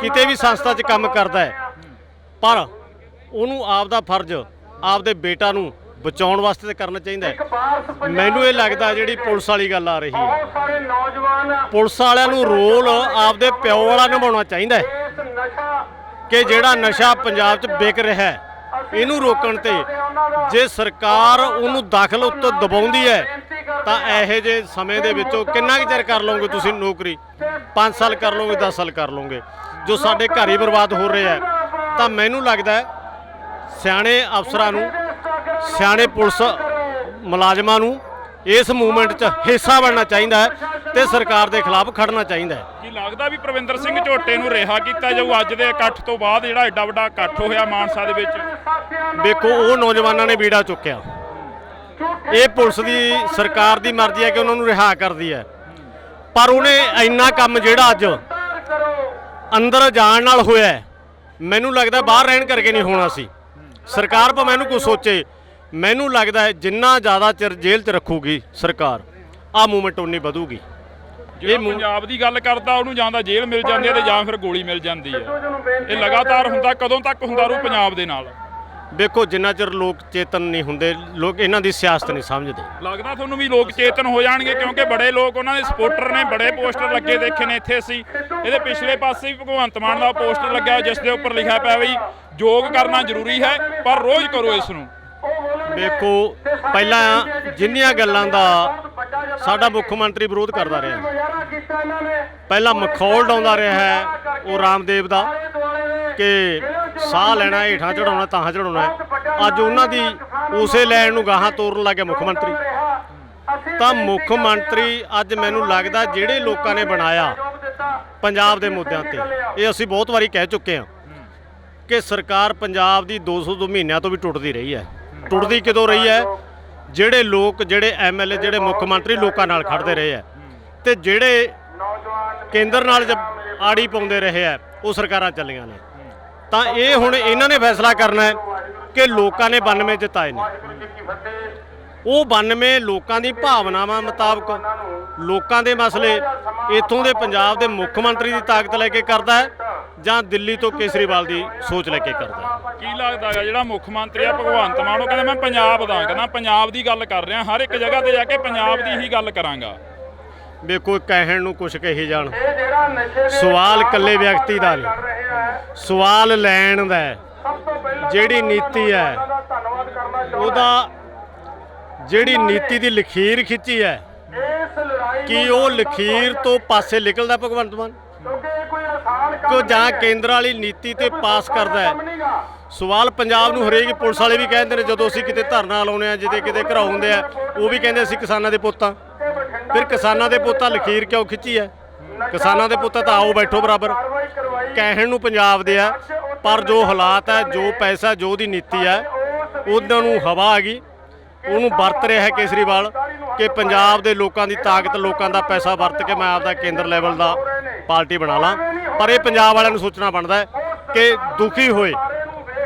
ਕਿਤੇ ਵੀ ਸੰਸਥਾ 'ਚ ਕੰਮ ਕਰਦਾ ਹੈ, ਪਰ ਉਹਨੂੰ ਆਪਦਾ ਫਰਜ਼ ਆਪਦੇ ਬੇਟਾ ਨੂੰ ਬਚਾਉਣ ਵਾਸਤੇ ਤਾਂ ਕਰਨਾ ਚਾਹੀਦਾ ਹੈ। ਮੈਨੂੰ ਇਹ ਲੱਗਦਾ ਜਿਹੜੀ ਪੁਲਿਸ ਵਾਲੀ ਗੱਲ ਆ ਰਹੀ ਹੈ, ਪੁਲਿਸ ਵਾਲਿਆਂ ਨੂੰ ਰੋਲ ਆਪਦੇ ਪਿਓ ਵਾਲਾ ਨਿਭਾਉਣਾ ਚਾਹੀਦਾ ਹੈ ਕਿ ਜਿਹੜਾ ਨਸ਼ਾ ਪੰਜਾਬ 'ਚ ਵਿਕ ਰਿਹਾ ਹੈ, ਇਹਨੂੰ ਰੋਕਣ ਤੇ ਜੇ ਸਰਕਾਰ ਉਹਨੂੰ ਦਾਖਲ ਉੱਤੇ ਦਬਾਉਂਦੀ ਹੈ, ਤਾਂ ਇਹੋ ਜਿਹੇ ਸਮੇਂ ਦੇ ਵਿੱਚੋਂ ਕਿੰਨਾ ਕੁ ਚਿਰ ਕਰ ਲਓਗੇ ਤੁਸੀਂ ਨੌਕਰੀ? 5 ਸਾਲ ਕਰ ਲਓਗੇ, 10 ਸਾਲ ਕਰ ਲਓਗੇ, ਜੋ ਸਾਡੇ ਘਰ ਹੀ ਬਰਬਾਦ ਹੋ ਰਹੇ ਹੈ। ਤਾਂ ਮੈਨੂੰ ਲੱਗਦਾ ਹੈ ਸਿਆਣੇ ਅਫਸਰਾਂ ਨੂੰ, ਸਿਆਣੇ ਪੁਲਿਸ ਮੁਲਾਜ਼ਮਾਂ ਨੂੰ ਇਸ ਮੂਵਮੈਂਟ 'ਚ ਹਿੱਸਾ ਬਣਨਾ ਚਾਹੀਦਾ ਹੈ ਤੇ ਸਰਕਾਰ ਦੇ ਖਿਲਾਫ ਖੜਨਾ ਚਾਹੀਦਾ ਹੈ। ਕੀ ਲੱਗਦਾ ਵੀ ਪ੍ਰਵਿੰਦਰ ਸਿੰਘ ਝੋਟੇ ਨੂੰ ਰਿਹਾ ਕੀਤਾ ਜਾਊ ਅੱਜ ਦੇ ਇਕੱਠ ਤੋਂ ਬਾਅਦ, ਜਿਹੜਾ ਐਡਾ ਵੱਡਾ ਇਕੱਠ ਹੋਇਆ ਮਾਨਸਾ ਦੇ ਵਿੱਚ? ਦੇਖੋ, ਉਹ ਨੌਜਵਾਨਾਂ ਨੇ ਬੀੜਾ ਚੁੱਕਿਆ। ਇਹ ਪੁਲਿਸ ਦੀ ਸਰਕਾਰ ਦੀ ਮਰਜ਼ੀ ਹੈ ਕਿ ਉਹਨਾਂ ਨੂੰ ਰਿਹਾ ਕਰਦੀ ਹੈ, ਪਰ ਉਹਨੇ ਇੰਨਾ ਕੰਮ ਜਿਹੜਾ ਅੱਜ ਅੰਦਰ ਜਾਣ ਨਾਲ ਹੋਇਆ, ਮੈਨੂੰ ਲੱਗਦਾ ਬਾਹਰ ਰਹਿਣ ਕਰਕੇ ਨਹੀਂ ਹੋਣਾ ਸੀ। ਸਰਕਾਰ ਭਾਵੇਂ ਇਹਨੂੰ ਕੁਝ ਸੋਚੇ, ਮੈਨੂੰ ਲੱਗਦਾ ਹੈ ਜਿੰਨਾ ਜ਼ਿਆਦਾ ਚਿਰ ਜੇਲ੍ਹ 'ਚ ਰੱਖੂਗੀ ਸਰਕਾਰ, ਆਹ ਮੂਵਮੈਂਟ ਉਨੀ ਵਧੂਗੀ। ਇਹ ਪੰਜਾਬ ਦੀ ਗੱਲ ਕਰਦਾ, ਉਹਨੂੰ ਜਾਂ ਤਾਂ ਜੇਲ੍ਹ ਮਿਲ ਜਾਂਦੀ ਹੈ ਤੇ ਜਾਂ ਫਿਰ ਗੋਲੀ ਮਿਲ ਜਾਂਦੀ ਹੈ। ਇਹ ਲਗਾਤਾਰ ਹੁੰਦਾ, ਕਦੋਂ ਤੱਕ ਹੁੰਦਾ ਰਹੂ ਪੰਜਾਬ ਦੇ ਨਾਲ? ਦੇਖੋ, ਜਿੰਨਾ ਚਿਰ ਲੋਕ ਚੇਤਨ ਨਹੀਂ ਹੁੰਦੇ, ਲੋਕ ਇਹਨਾਂ ਦੀ ਸਿਆਸਤ ਨਹੀਂ ਸਮਝਦੇ। ਲੱਗਦਾ ਤੁਹਾਨੂੰ ਵੀ ਲੋਕ ਚੇਤਨ ਹੋ ਜਾਣਗੇ? ਕਿਉਂਕਿ ਬੜੇ ਲੋਕ ਉਹਨਾਂ ਦੇ ਸਪੋਰਟਰ ਨੇ, ਬੜੇ ਪੋਸਟਰ ਲੱਗੇ ਦੇਖੇ ਨੇ ਇੱਥੇ ਅਸੀਂ। ਇਹਦੇ ਪਿਛਲੇ ਪਾਸੇ ਵੀ ਭਗਵੰਤ ਮਾਨ ਦਾ ਪੋਸਟਰ ਲੱਗਿਆ ਜਿਸ ਦੇ ਉੱਪਰ ਲਿਖਿਆ ਪਿਆ ਵੀ ਯੋਗ ਕਰਨਾ ਜ਼ਰੂਰੀ ਹੈ, ਪਰ ਰੋਜ਼ ਕਰੋ ਇਸ ਨੂੰ। ਦੇਖੋ, ਪਹਿਲਾਂ ਜਿੰਨੀਆਂ ਗੱਲਾਂ ਦਾ ਸਾਡਾ ਮੁੱਖ ਮੰਤਰੀ ਵਿਰੋਧ ਕਰਦਾ ਰਿਹਾ, ਪਹਿਲਾਂ ਮਖੌਲ ਡਾਉਂਦਾ ਰਿਹਾ ਹੈ ਉਹ ਰਾਮਦੇਵ ਦਾ ਕਿ ਸਾਹ ਲੈਣਾ, ਹੇਠਾਂ ਚੜਾਉਣਾ, ਤਾਂ ਚੜਾਉਣਾ। ਅੱਜ ਉਹਨਾਂ ਦੀ ਉਸੇ ਲੈਣ ਨੂੰ ਗਾਹਾਂ ਤੋਰਨ ਲੱਗੇ ਮੁੱਖ ਮੰਤਰੀ। ਤਾਂ ਮੁੱਖ ਮੰਤਰੀ ਅੱਜ ਮੈਨੂੰ ਲੱਗਦਾ ਜਿਹੜੇ ਲੋਕਾਂ ਨੇ ਬਣਾਇਆ ਪੰਜਾਬ ਦੇ ਮੁੱਦਿਆਂ ਤੇ, ਇਹ ਅਸੀਂ ਬਹੁਤ ਵਾਰੀ ਕਹਿ ਚੁੱਕੇ ਹਾਂ ਕਿ ਸਰਕਾਰ ਪੰਜਾਬ ਦੀ 202 ਮਹੀਨਿਆਂ ਤੋਂ ਵੀ ਟੁੱਟਦੀ ਰਹੀ ਹੈ। ਟੁੱਟਦੀ ਕਿਦੋਂ ਰਹੀ ਹੈ? ਜਿਹੜੇ ਲੋਕ, ਜਿਹੜੇ ਐਮਐਲਏ, ਜਿਹੜੇ ਮੁੱਖ ਮੰਤਰੀ ਲੋਕਾਂ ਨਾਲ ਖੜਦੇ ਰਹੇ ਹੈ, ਤੇ ਜਿਹੜੇ ਕੇਂਦਰ ਨਾਲ ਆੜੀ ਪਾਉਂਦੇ ਰਹੇ ਹੈ, ਉਹ ਸਰਕਾਰਾਂ ਚੱਲੀਆਂ ਨੇ। ਤਾਂ ਇਹ ਹੁਣ ਇਹਨਾਂ ਨੇ ਫੈਸਲਾ ਕਰਨਾ ਹੈ ਕਿ ਲੋਕਾਂ ਨੇ 92 ਜਿਤਾਏ ਨੇ, ਉਹ 92 ਲੋਕਾਂ ਦੀ ਭਾਵਨਾਵਾਂ ਮੁਤਾਬਕ, ਲੋਕਾਂ ਦੇ ਮਸਲੇ ਇੱਥੋਂ ਦੇ ਪੰਜਾਬ ਦੇ ਮੁੱਖ ਮੰਤਰੀ ਦੀ ਤਾਕਤ ਲੈ ਕੇ ਕਰਦਾ ਹੈ ਜਾਂ ਦਿੱਲੀ ਤੋਂ ਕੇਜਰੀਵਾਲ ਦੀ ਸੋਚ ਲੈ ਕੇ ਕਰਦਾ ਹੈ? ਕੀ ਲੱਗਦਾ ਹੈ ਜਿਹੜਾ ਮੁੱਖ ਮੰਤਰੀ ਆ ਭਗਵੰਤ ਮਾਨ, ਉਹ ਕਹਿੰਦਾ ਮੈਂ ਪੰਜਾਬ ਦਾ, ਕਹਿੰਦਾ ਪੰਜਾਬ ਦੀ ਗੱਲ ਕਰ ਰਿਹਾ, ਹਰ ਇੱਕ ਜਗ੍ਹਾ ਤੇ ਜਾ ਕੇ ਪੰਜਾਬ ਦੀ ਹੀ ਗੱਲ ਕਰਾਂਗਾ। ਵੇਖੋ, ਕਹਿਣ ਨੂੰ ਕੁਛ ਕਹੀ ਜਾਣ, ਸਵਾਲ ਇਕੱਲੇ ਵਿਅਕਤੀ ਦਾ ਨਹੀਂ, ਸਵਾਲ ਲੈਣ ਦਾ ਹੈ। ਜਿਹੜੀ ਨੀਤੀ ਹੈ, ਉਹਦਾ ਜਿਹੜੀ ਨੀਤੀ ਦੀ ਲਖੀਰ ਖਿੱਚੀ ਹੈ, ਕੀ ਉਹ ਲਖੀਰ ਤੋਂ ਪਾਸੇ ਨਿਕਲਦਾ ਭਗਵੰਤ ਮਾਨ ਕੋ ਜਾਂ ਕੇਂਦਰ ਵਾਲੀ ਨੀਤੀ ਤੇ ਪਾਸ ਕਰਦਾ ਹੈ? ਸਵਾਲ ਪੰਜਾਬ ਨੂੰ ਹਰੇਕ ਪੁਲਿਸ ਵਾਲੇ ਵੀ ਕਹਿੰਦੇ ਨੇ, ਜਦੋਂ ਅਸੀਂ ਕਿਤੇ ਧਰਨਾ ਲਾਉਂਦੇ ਆ, ਜਿੱਦੇ ਕਿਤੇ ਘਰਾਉਂਦੇ ਆ, ਉਹ ਵੀ ਕਹਿੰਦੇ ਅਸੀਂ ਕਿਸਾਨਾਂ ਦੇ ਪੁੱਤਾਂ। ਫਿਰ ਕਿਸਾਨਾਂ ਦੇ ਪੁੱਤਾਂ ਲਖੀਰ ਕਿਉਂ ਖਿੱਚੀ ਹੈ? ਕਿਸਾਨਾਂ ਦੇ ਪੁੱਤਾਂ ਤਾਂ ਆਓ ਬੈਠੋ ਬਰਾਬਰ, ਕਹਿਣ ਨੂੰ ਪੰਜਾਬ ਦੇ ਆ, ਪਰ ਜੋ ਹਾਲਾਤ ਹੈ, ਜੋ ਪੈਸਾ, ਜੋ ਦੀ ਨੀਤੀ ਹੈ, ਉਹਨਾਂ ਨੂੰ ਹਵਾ ਆ ਗਈ। ਉਹਨੂੰ ਵਰਤ ਰਿਹਾ ਹੈ ਕੇਜਰੀਵਾਲ ਕਿ ਪੰਜਾਬ ਦੇ ਲੋਕਾਂ ਦੀ ਤਾਕਤ, ਲੋਕਾਂ ਦਾ ਪੈਸਾ ਵਰਤ ਕੇ ਮੈਂ ਆਪਦਾ ਕੇਂਦਰ ਲੈਵਲ ਦਾ ਪਾਰਟੀ ਬਣਾ ਲਾਂ। ਪਰ ਇਹ ਪੰਜਾਬ ਵਾਲਿਆਂ ਨੂੰ ਸੋਚਣਾ ਬਣਦਾ ਹੈ ਕਿ ਦੁਖੀ ਹੋਏ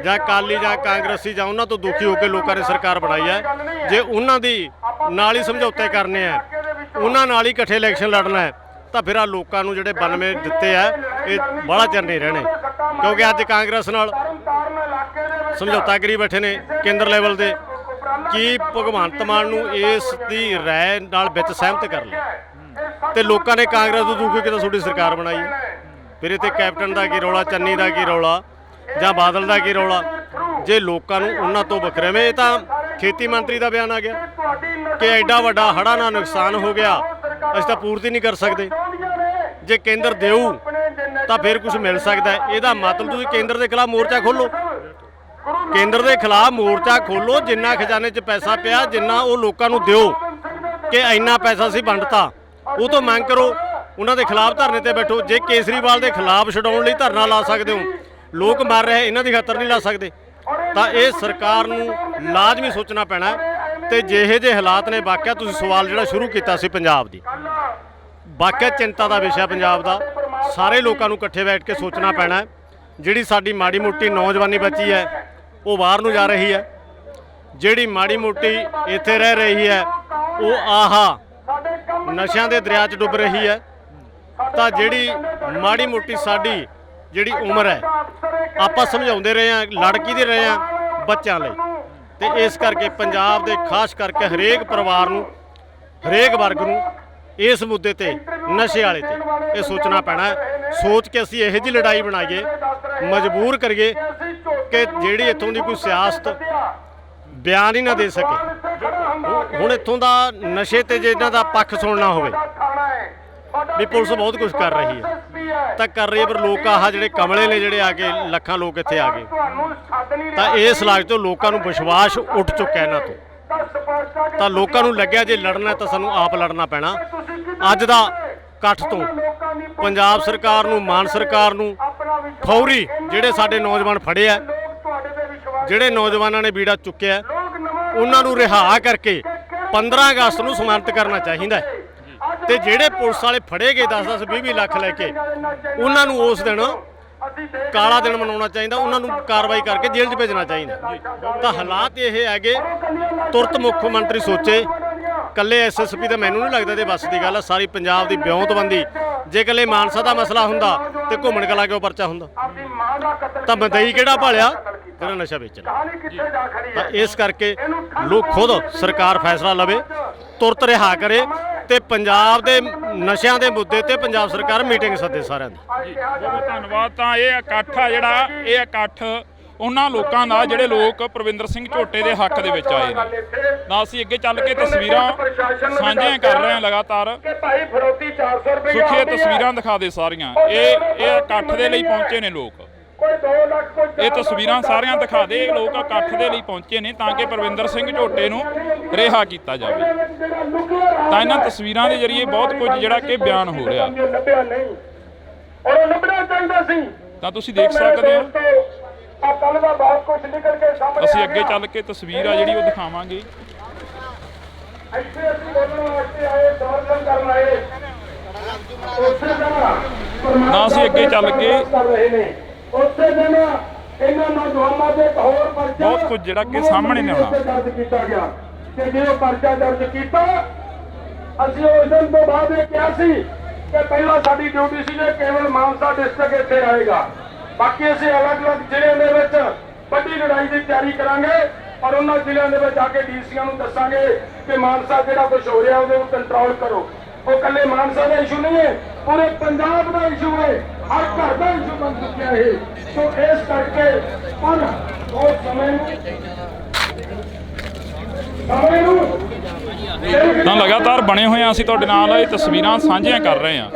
ਜਾਂ ਅਕਾਲੀ ਜਾਂ ਕਾਂਗਰਸੀ ਜਾਂ ਉਹਨਾਂ ਤੋਂ ਦੁਖੀ ਹੋ ਕੇ ਲੋਕਾਂ ਨੇ ਸਰਕਾਰ ਬਣਾਈ ਹੈ। ਜੇ ਉਹਨਾਂ ਦੀ ਨਾਲ ਹੀ ਸਮਝੌਤੇ ਕਰਨੇ ਆ ਉਹਨਾਂ ਨਾਲ ਹੀ ਇਕੱਠੇ ਇਲੈਕਸ਼ਨ ਲੜਨਾ ਹੈ ਤਾਂ ਫਿਰ ਆ ਲੋਕਾਂ ਨੂੰ ਜਿਹੜੇ 92 ਦਿੱਤੇ ਆ ਇਹ ਬਾਹਲਾ ਚਿਰ ਨਹੀਂ ਰਹਿਣੇ, ਕਿਉਂਕਿ ਅੱਜ ਕਾਂਗਰਸ ਨਾਲ ਸਮਝੌਤਾ ਕਰੀ ਬੈਠੇ ਨੇ ਕੇਂਦਰ ਲੈਵਲ ਦੇ। ਕੀ ਭਗਵੰਤ ਮਾਨ ਨੂੰ ਇਸ ਦੀ ਰਾਏ ਨਾਲ ਵਿੱਚ ਸਹਿਮਤ ਕਰ ਲਿਆ ਤੇ ਲੋਕਾਂ ਨੇ ਕਾਂਗਰਸ ਤੋਂ ਦੂਰ ਕਿਤੇ ਤੁਹਾਡੀ ਸਰਕਾਰ ਬਣਾਈ ਹੈ। ਫਿਰ ਇੱਥੇ ਕੈਪਟਨ ਦਾ ਕੀ ਰੌਲਾ, ਚੰਨੀ ਦਾ ਕੀ ਰੌਲਾ ਜਾਂ ਬਾਦਲ ਦਾ ਕੀ ਰੌਲਾ? ਜੇ ਲੋਕਾਂ ਨੂੰ ਉਹਨਾਂ ਤੋਂ ਵੱਖਰੇਵੇਂ, ਇਹ ਤਾਂ ਖੇਤੀ ਮੰਤਰੀ ਦਾ ਬਿਆਨ ਆ ਗਿਆ ਕਿ ਐਡਾ ਵੱਡਾ ਹੜ੍ਹਾਂ ਨਾਲ ਨੁਕਸਾਨ ਹੋ ਗਿਆ, ਅਸੀਂ ਤਾਂ ਪੂਰਤੀ ਨਹੀਂ ਕਰ ਸਕਦੇ। ਜੇ ਕੇਂਦਰ ਦੇਊ ਤਾਂ ਫਿਰ ਕੁਝ ਮਿਲ ਸਕਦਾ ਹੈ। ਇਹਦਾ ਮਤਲਬ ਤੁਸੀਂ ਕੇਂਦਰ ਦੇ ਖਿਲਾਫ ਮੋਰਚਾ ਖੋਲੋ, ਕੇਂਦਰ ਦੇ ਖਿਲਾਫ ਮੋਰਚਾ ਖੋਲੋ। ਜਿੰਨਾ ਖਜ਼ਾਨੇ 'ਚ ਪੈਸਾ ਪਿਆ, ਜਿੰਨਾ ਉਹ ਲੋਕਾਂ ਨੂੰ ਦਿਓ ਕਿ ਇੰਨਾ ਪੈਸਾ ਅਸੀਂ ਵੰਡਤਾ, ਉਹ ਤੋਂ ਮੰਗ ਕਰੋ। ਉਹਨਾਂ ਦੇ ਖਿਲਾਫ ਧਰਨੇ ਤੇ ਬੈਠੋ। ਜੇ ਕੇਜਰੀਵਾਲ ਦੇ ਖਿਲਾਫ ਛਡਾਉਣ ਲਈ ਧਰਨਾ ਲਾ ਸਕਦੇ ਹੋ, ਲੋਕ ਮਰ ਰਹੇ ਇਹਨਾਂ ਦੀ ਖਾਤਰ ਨਹੀਂ ਲਾ ਸਕਦੇ, ਤਾਂ ਇਹ ਸਰਕਾਰ ਨੂੰ ਲਾਜ਼ਮੀ ਸੋਚਣਾ ਪੈਣਾ ਹੈ। ਤੇ ਜਿਹੇ ਜਿਹੇ ਹਾਲਾਤ ਨੇ, ਵਾਕਿਆ ਤੁਸੀਂ ਸਵਾਲ ਜਿਹੜਾ ਸ਼ੁਰੂ ਕੀਤਾ ਸੀ ਪੰਜਾਬ ਦੀ, ਵਾਕਿਆ ਚਿੰਤਾ ਦਾ ਵਿਸ਼ਾ ਪੰਜਾਬ ਦਾ। ਸਾਰੇ ਲੋਕਾਂ ਨੂੰ ਇਕੱਠੇ ਬੈਠ ਕੇ ਸੋਚਣਾ ਪੈਣਾ ਹੈ। ਜਿਹੜੀ ਸਾਡੀ ਮਾੜੀ ਮੋਟੀ ਨੌਜਵਾਨੀ ਬੱਚੀ ਹੈ ਉਹ ਬਾਹਰ ਨੂੰ ਜਾ ਰਹੀ ਹੈ, ਜਿਹੜੀ ਮਾੜੀ ਮੋਟੀ ਇੱਥੇ ਰਹਿ ਰਹੀ ਹੈ ਉਹ ਆਹਾ ਨਸ਼ਿਆਂ ਦੇ ਦਰਿਆ 'ਚ ਡੁੱਬ ਰਹੀ ਹੈ। ਤਾਂ ਜਿਹੜੀ ਮਾੜੀ ਮੋਟੀ ਸਾਡੀ ਜਿਹੜੀ ਉਮਰ ਹੈ, ਆਪਾਂ ਸਮਝਾਉਂਦੇ ਰਹੇ ਹਾਂ, ਲੜਕੀ ਦੇ ਰਹੇ ਹਾਂ ਬੱਚਿਆਂ ਲਈ। ਤੇ ਇਸ ਕਰਕੇ ਪੰਜਾਬ ਦੇ ਖਾਸ ਕਰਕੇ ਹਰੇਕ ਪਰਿਵਾਰ ਨੂੰ, ਹਰੇਕ ਵਰਗ ਨੂੰ ਇਸ ਮੁੱਦੇ ਤੇ, ਨਸ਼ੇ ਵਾਲੇ ਤੇ ਇਹ ਸੋਚਣਾ ਪੈਣਾ ਹੈ। ਸੋਚ ਕੇ ਅਸੀਂ ਇਹੋ ਜਿਹੀ ਲੜਾਈ ਬਣਾਈਏ, ਮਜਬੂਰ ਕਰੀਏ ਕਿ ਜਿਹੜੀ ਇੱਥੋਂ ਦੀ ਕੋਈ ਸਿਆਸਤ ਬਿਆਨ ਹੀ ਨਾ ਦੇ ਸਕੇ। ਹੁਣ ਇੱਥੋਂ ਦਾ ਨਸ਼ੇ ਤੇ ਜੇ ਇਹਨਾਂ ਦਾ ਪੱਖ ਸੁਣਨਾ ਹੋਵੇ ਵੀ ਪੁਲਿਸ ਬਹੁਤ ਕੁਝ ਕਰ ਰਹੀ ਹੈ ਤਾਂ ਕਰ ਰਹੀ ਹੈ, ਪਰ ਲੋਕ ਆਹ ਜਿਹੜੇ ਕਮਲੇ ਨੇ, ਜਿਹੜੇ ਆ ਕੇ ਲੱਖਾਂ ਲੋਕ ਇੱਥੇ ਆ ਗਏ, ਤਾਂ ਇਸ ਇਲਾਕੇ ਤੋਂ ਲੋਕਾਂ ਨੂੰ ਵਿਸ਼ਵਾਸ ਉੱਠ ਚੁੱਕਾ ਇਹਨਾਂ ਤੋਂ। ਤਾਂ ਲੋਕਾਂ ਨੂੰ ਲੱਗਿਆ ਜੇ ਲੜਨਾ ਤਾਂ ਸਾਨੂੰ ਆਪ ਲੜਨਾ ਪੈਣਾ। ਅੱਜ ਦਾ ਇਕੱਠ ਤੋਂ ਪੰਜਾਬ ਸਰਕਾਰ ਨੂੰ, ਮਾਨ ਸਰਕਾਰ ਨੂੰ ਫੌਰੀ ਜਿਹੜੇ ਸਾਡੇ ਨੌਜਵਾਨ ਫੜੇ ਆ, ਜਿਹੜੇ ਨੌਜਵਾਨਾਂ ਨੇ ਬੀੜਾ ਚੁੱਕਿਆ, ਉਹਨਾਂ ਨੂੰ ਰਿਹਾ ਕਰਕੇ 15 ਅਗਸਤ ਨੂੰ ਸਨਮਾਨਿਤ ਕਰਨਾ ਚਾਹੀਦਾ ਹੈ। ਤੇ ਜਿਹੜੇ ਪੁਲਿਸ ਵਾਲੇ ਫੜੇ ਗਏ 10-10 20-20 ਲੱਖ ਲੈ ਕੇ, ਉਹਨਾਂ ਨੂੰ ਉਸ ਦਿਨ ਕਾਲਾ ਦਿਨ ਮਨਾਉਣਾ ਚਾਹੀਦਾ, ਉਹਨਾਂ ਨੂੰ ਕਾਰਵਾਈ ਕਰਕੇ ਜੇਲ੍ਹ 'ਚ ਭੇਜਣਾ ਚਾਹੀਦਾ। ਤਾਂ ਹਾਲਾਤ ਇਹ ਹੈਗੇ, ਤੁਰਤ ਮੁੱਖ ਮੰਤਰੀ ਸੋਚੇ। ਕੱਲੇ ਐਸਐਸਪੀ ਤਾਂ ਮੈਨੂੰ ਨਹੀਂ ਲੱਗਦਾ ਇਹਦੇ ਵੱਸ ਦੀ ਗੱਲ ਆ। ਸਾਰੀ ਪੰਜਾਬ ਦੀ ਵਿਉਂਤਬੰਦੀ, ਜੇ ਕੱਲੇ ਮਾਨਸਾ ਦਾ ਮਸਲਾ ਹੁੰਦਾ ਤੇ ਘੁੰਮਣ ਕਲਾ ਕਿਉਂ ਪਰਚਾ ਹੁੰਦਾ? ਤਾਂ ਬੰਦਈ ਕਿਹੜਾ ਭਾਲਿਆ ਜਿਹੜਾ ਨਸ਼ਾ ਵੇਚਣਾ। ਤਾਂ ਇਸ ਕਰਕੇ ਲੋਕ ਖੁਦ ਸਰਕਾਰ ਫੈਸਲਾ ਲਵੇ, ਤੁਰਤ ਰਿਹਾ ਕਰੇ ਤੇ ਪੰਜਾਬ ਦੇ ਨਸ਼ਿਆਂ ਦੇ ਮੁੱਦੇ ਤੇ ਪੰਜਾਬ ਸਰਕਾਰ ਮੀਟਿੰਗ ਸੱਦੇ ਸਾਰਿਆਂ ਦੀ। ਬਹੁਤ ਧੰਨਵਾਦ। ਤਾਂ ਇਹ ਇਕੱਠ ਆ ਜਿਹੜਾ, ਇਹ ਇਕੱਠ ਉਹਨਾਂ ਲੋਕਾਂ ਦਾ ਜਿਹੜੇ ਲੋਕ ਪ੍ਰਵਿੰਦਰ ਸਿੰਘ ਝੋਟੇ ਦੇ ਹੱਕ ਦੇ ਵਿੱਚ ਆਏ ਨੇ। ਤਾਂ ਅਸੀਂ ਅੱਗੇ ਚੱਲ ਕੇ ਤਸਵੀਰਾਂ ਸਾਂਝੀਆਂ ਕਰ ਰਹੇ ਹਾਂ ਲਗਾਤਾਰ। ਸੁਖੀ ਤਸਵੀਰਾਂ ਦਿਖਾ ਦੇ ਸਾਰੀਆਂ। ਇਹ ਇਕੱਠ ਦੇ ਲਈ ਪਹੁੰਚੇ ਨੇ ਲੋਕ। ਇਹ ਤਸਵੀਰਾਂ ਸਾਰੀਆਂ ਦਿਖਾ ਦੇ। ਇਹ ਲੋਕ ਇਕੱਠ ਦੇ ਲਈ ਪਹੁੰਚੇ ਨੇ ਤਾਂ ਕਿ ਪ੍ਰਵਿੰਦਰ ਸਿੰਘ ਝੋਟੇ ਨੂੰ ਰਿਹਾ ਕੀਤਾ ਜਾਵੇ। ਤਾਂ ਇਹਨਾਂ ਤਸਵੀਰਾਂ ਦੇ ਜ਼ਰੀਏ ਬਹੁਤ ਕੁਝ ਜਿਹੜਾ ਕਿ ਬਿਆਨ ਹੋ ਰਿਹਾ। ਤਾਂ ਤੁਸੀਂ ਦੇਖ ਸਕਦੇ ਹੋ। ਅਸੀਂ ਅੱਗੇ ਚੱਲ ਕੇ ਤਸਵੀਰ ਆ ਜਿਹੜੀ ਉਹ ਦਿਖਾਵਾਂਗੇ। ਤਾਂ ਅਸੀਂ ਅੱਗੇ ਚੱਲ ਕੇ ਬਹੁਤ ਕੁਝ ਜਿਹੜਾ ਕਿ ਸਾਹਮਣੇ ਲਿਆਉਣਾ। ਕਿ ਜੇ ਉਹ ਪਰਚਾ ਦਰਜ ਕੀਤਾ, ਅਸੀਂ ਉਸ ਦਿਨ ਤੋਂ ਬਾਅਦ ਇਹ ਕਿਹਾ ਸੀ ਕਿ ਪਹਿਲਾਂ ਸਾਡੀ ਡਿਊਟੀ ਸੀ ਕਿ ਕੇਵਲ ਮਾਨਸਾ ਡਿਸਟ੍ਰਿਕਟ ਇੱਥੇ ਆਏਗਾ, ਬਾਕੀ ਅਸੀਂ ਅਲੱਗ-ਅਲੱਗ ਜ਼ਿਲ੍ਹਿਆਂ ਦੇ ਵਿੱਚ ਵੱਡੀ ਲੜਾਈ ਦੀ ਤਿਆਰੀ ਕਰਾਂਗੇ ਔਰ ਉਹਨਾਂ ਜ਼ਿਲ੍ਹਿਆਂ ਦੇ ਵਿੱਚ ਆ ਕੇ ਡੀਸੀਆਂ ਨੂੰ ਦੱਸਾਂਗੇ ਕਿ ਮਾਨਸਾ ਜਿਹੜਾ ਕੁਝ ਹੋ ਰਿਹਾ ਉਹਦੇ ਨੂੰ ਕੰਟਰੋਲ ਕਰੋ। ਉਹ ਇਕੱਲੇ ਮਾਨਸਾ ਦਾ ਇਸ਼ੂ ਨਹੀਂ ਹੈ, ਪੂਰੇ ਪੰਜਾਬ ਦਾ ਇਸ਼ੂ ਹੈ, ਹਰ ਘਰ ਦਾ ਇਸ਼ੂ ਬਣ ਚੁੱਕਿਆ ਹੈ। ਸੋ ਇਸ ਕਰਕੇ ਪਰ ਉਸ ਸਮੇਂ ਤਾਂ ਲਗਾਤਾਰ ਬਣੇ ਹੋਏ ਆ, ਅਸੀਂ ਤੁਹਾਡੇ ਨਾਲ ਇਹ ਤਸਵੀਰਾਂ ਸਾਂਝੀਆਂ ਕਰ ਰਹੇ ਹਾਂ।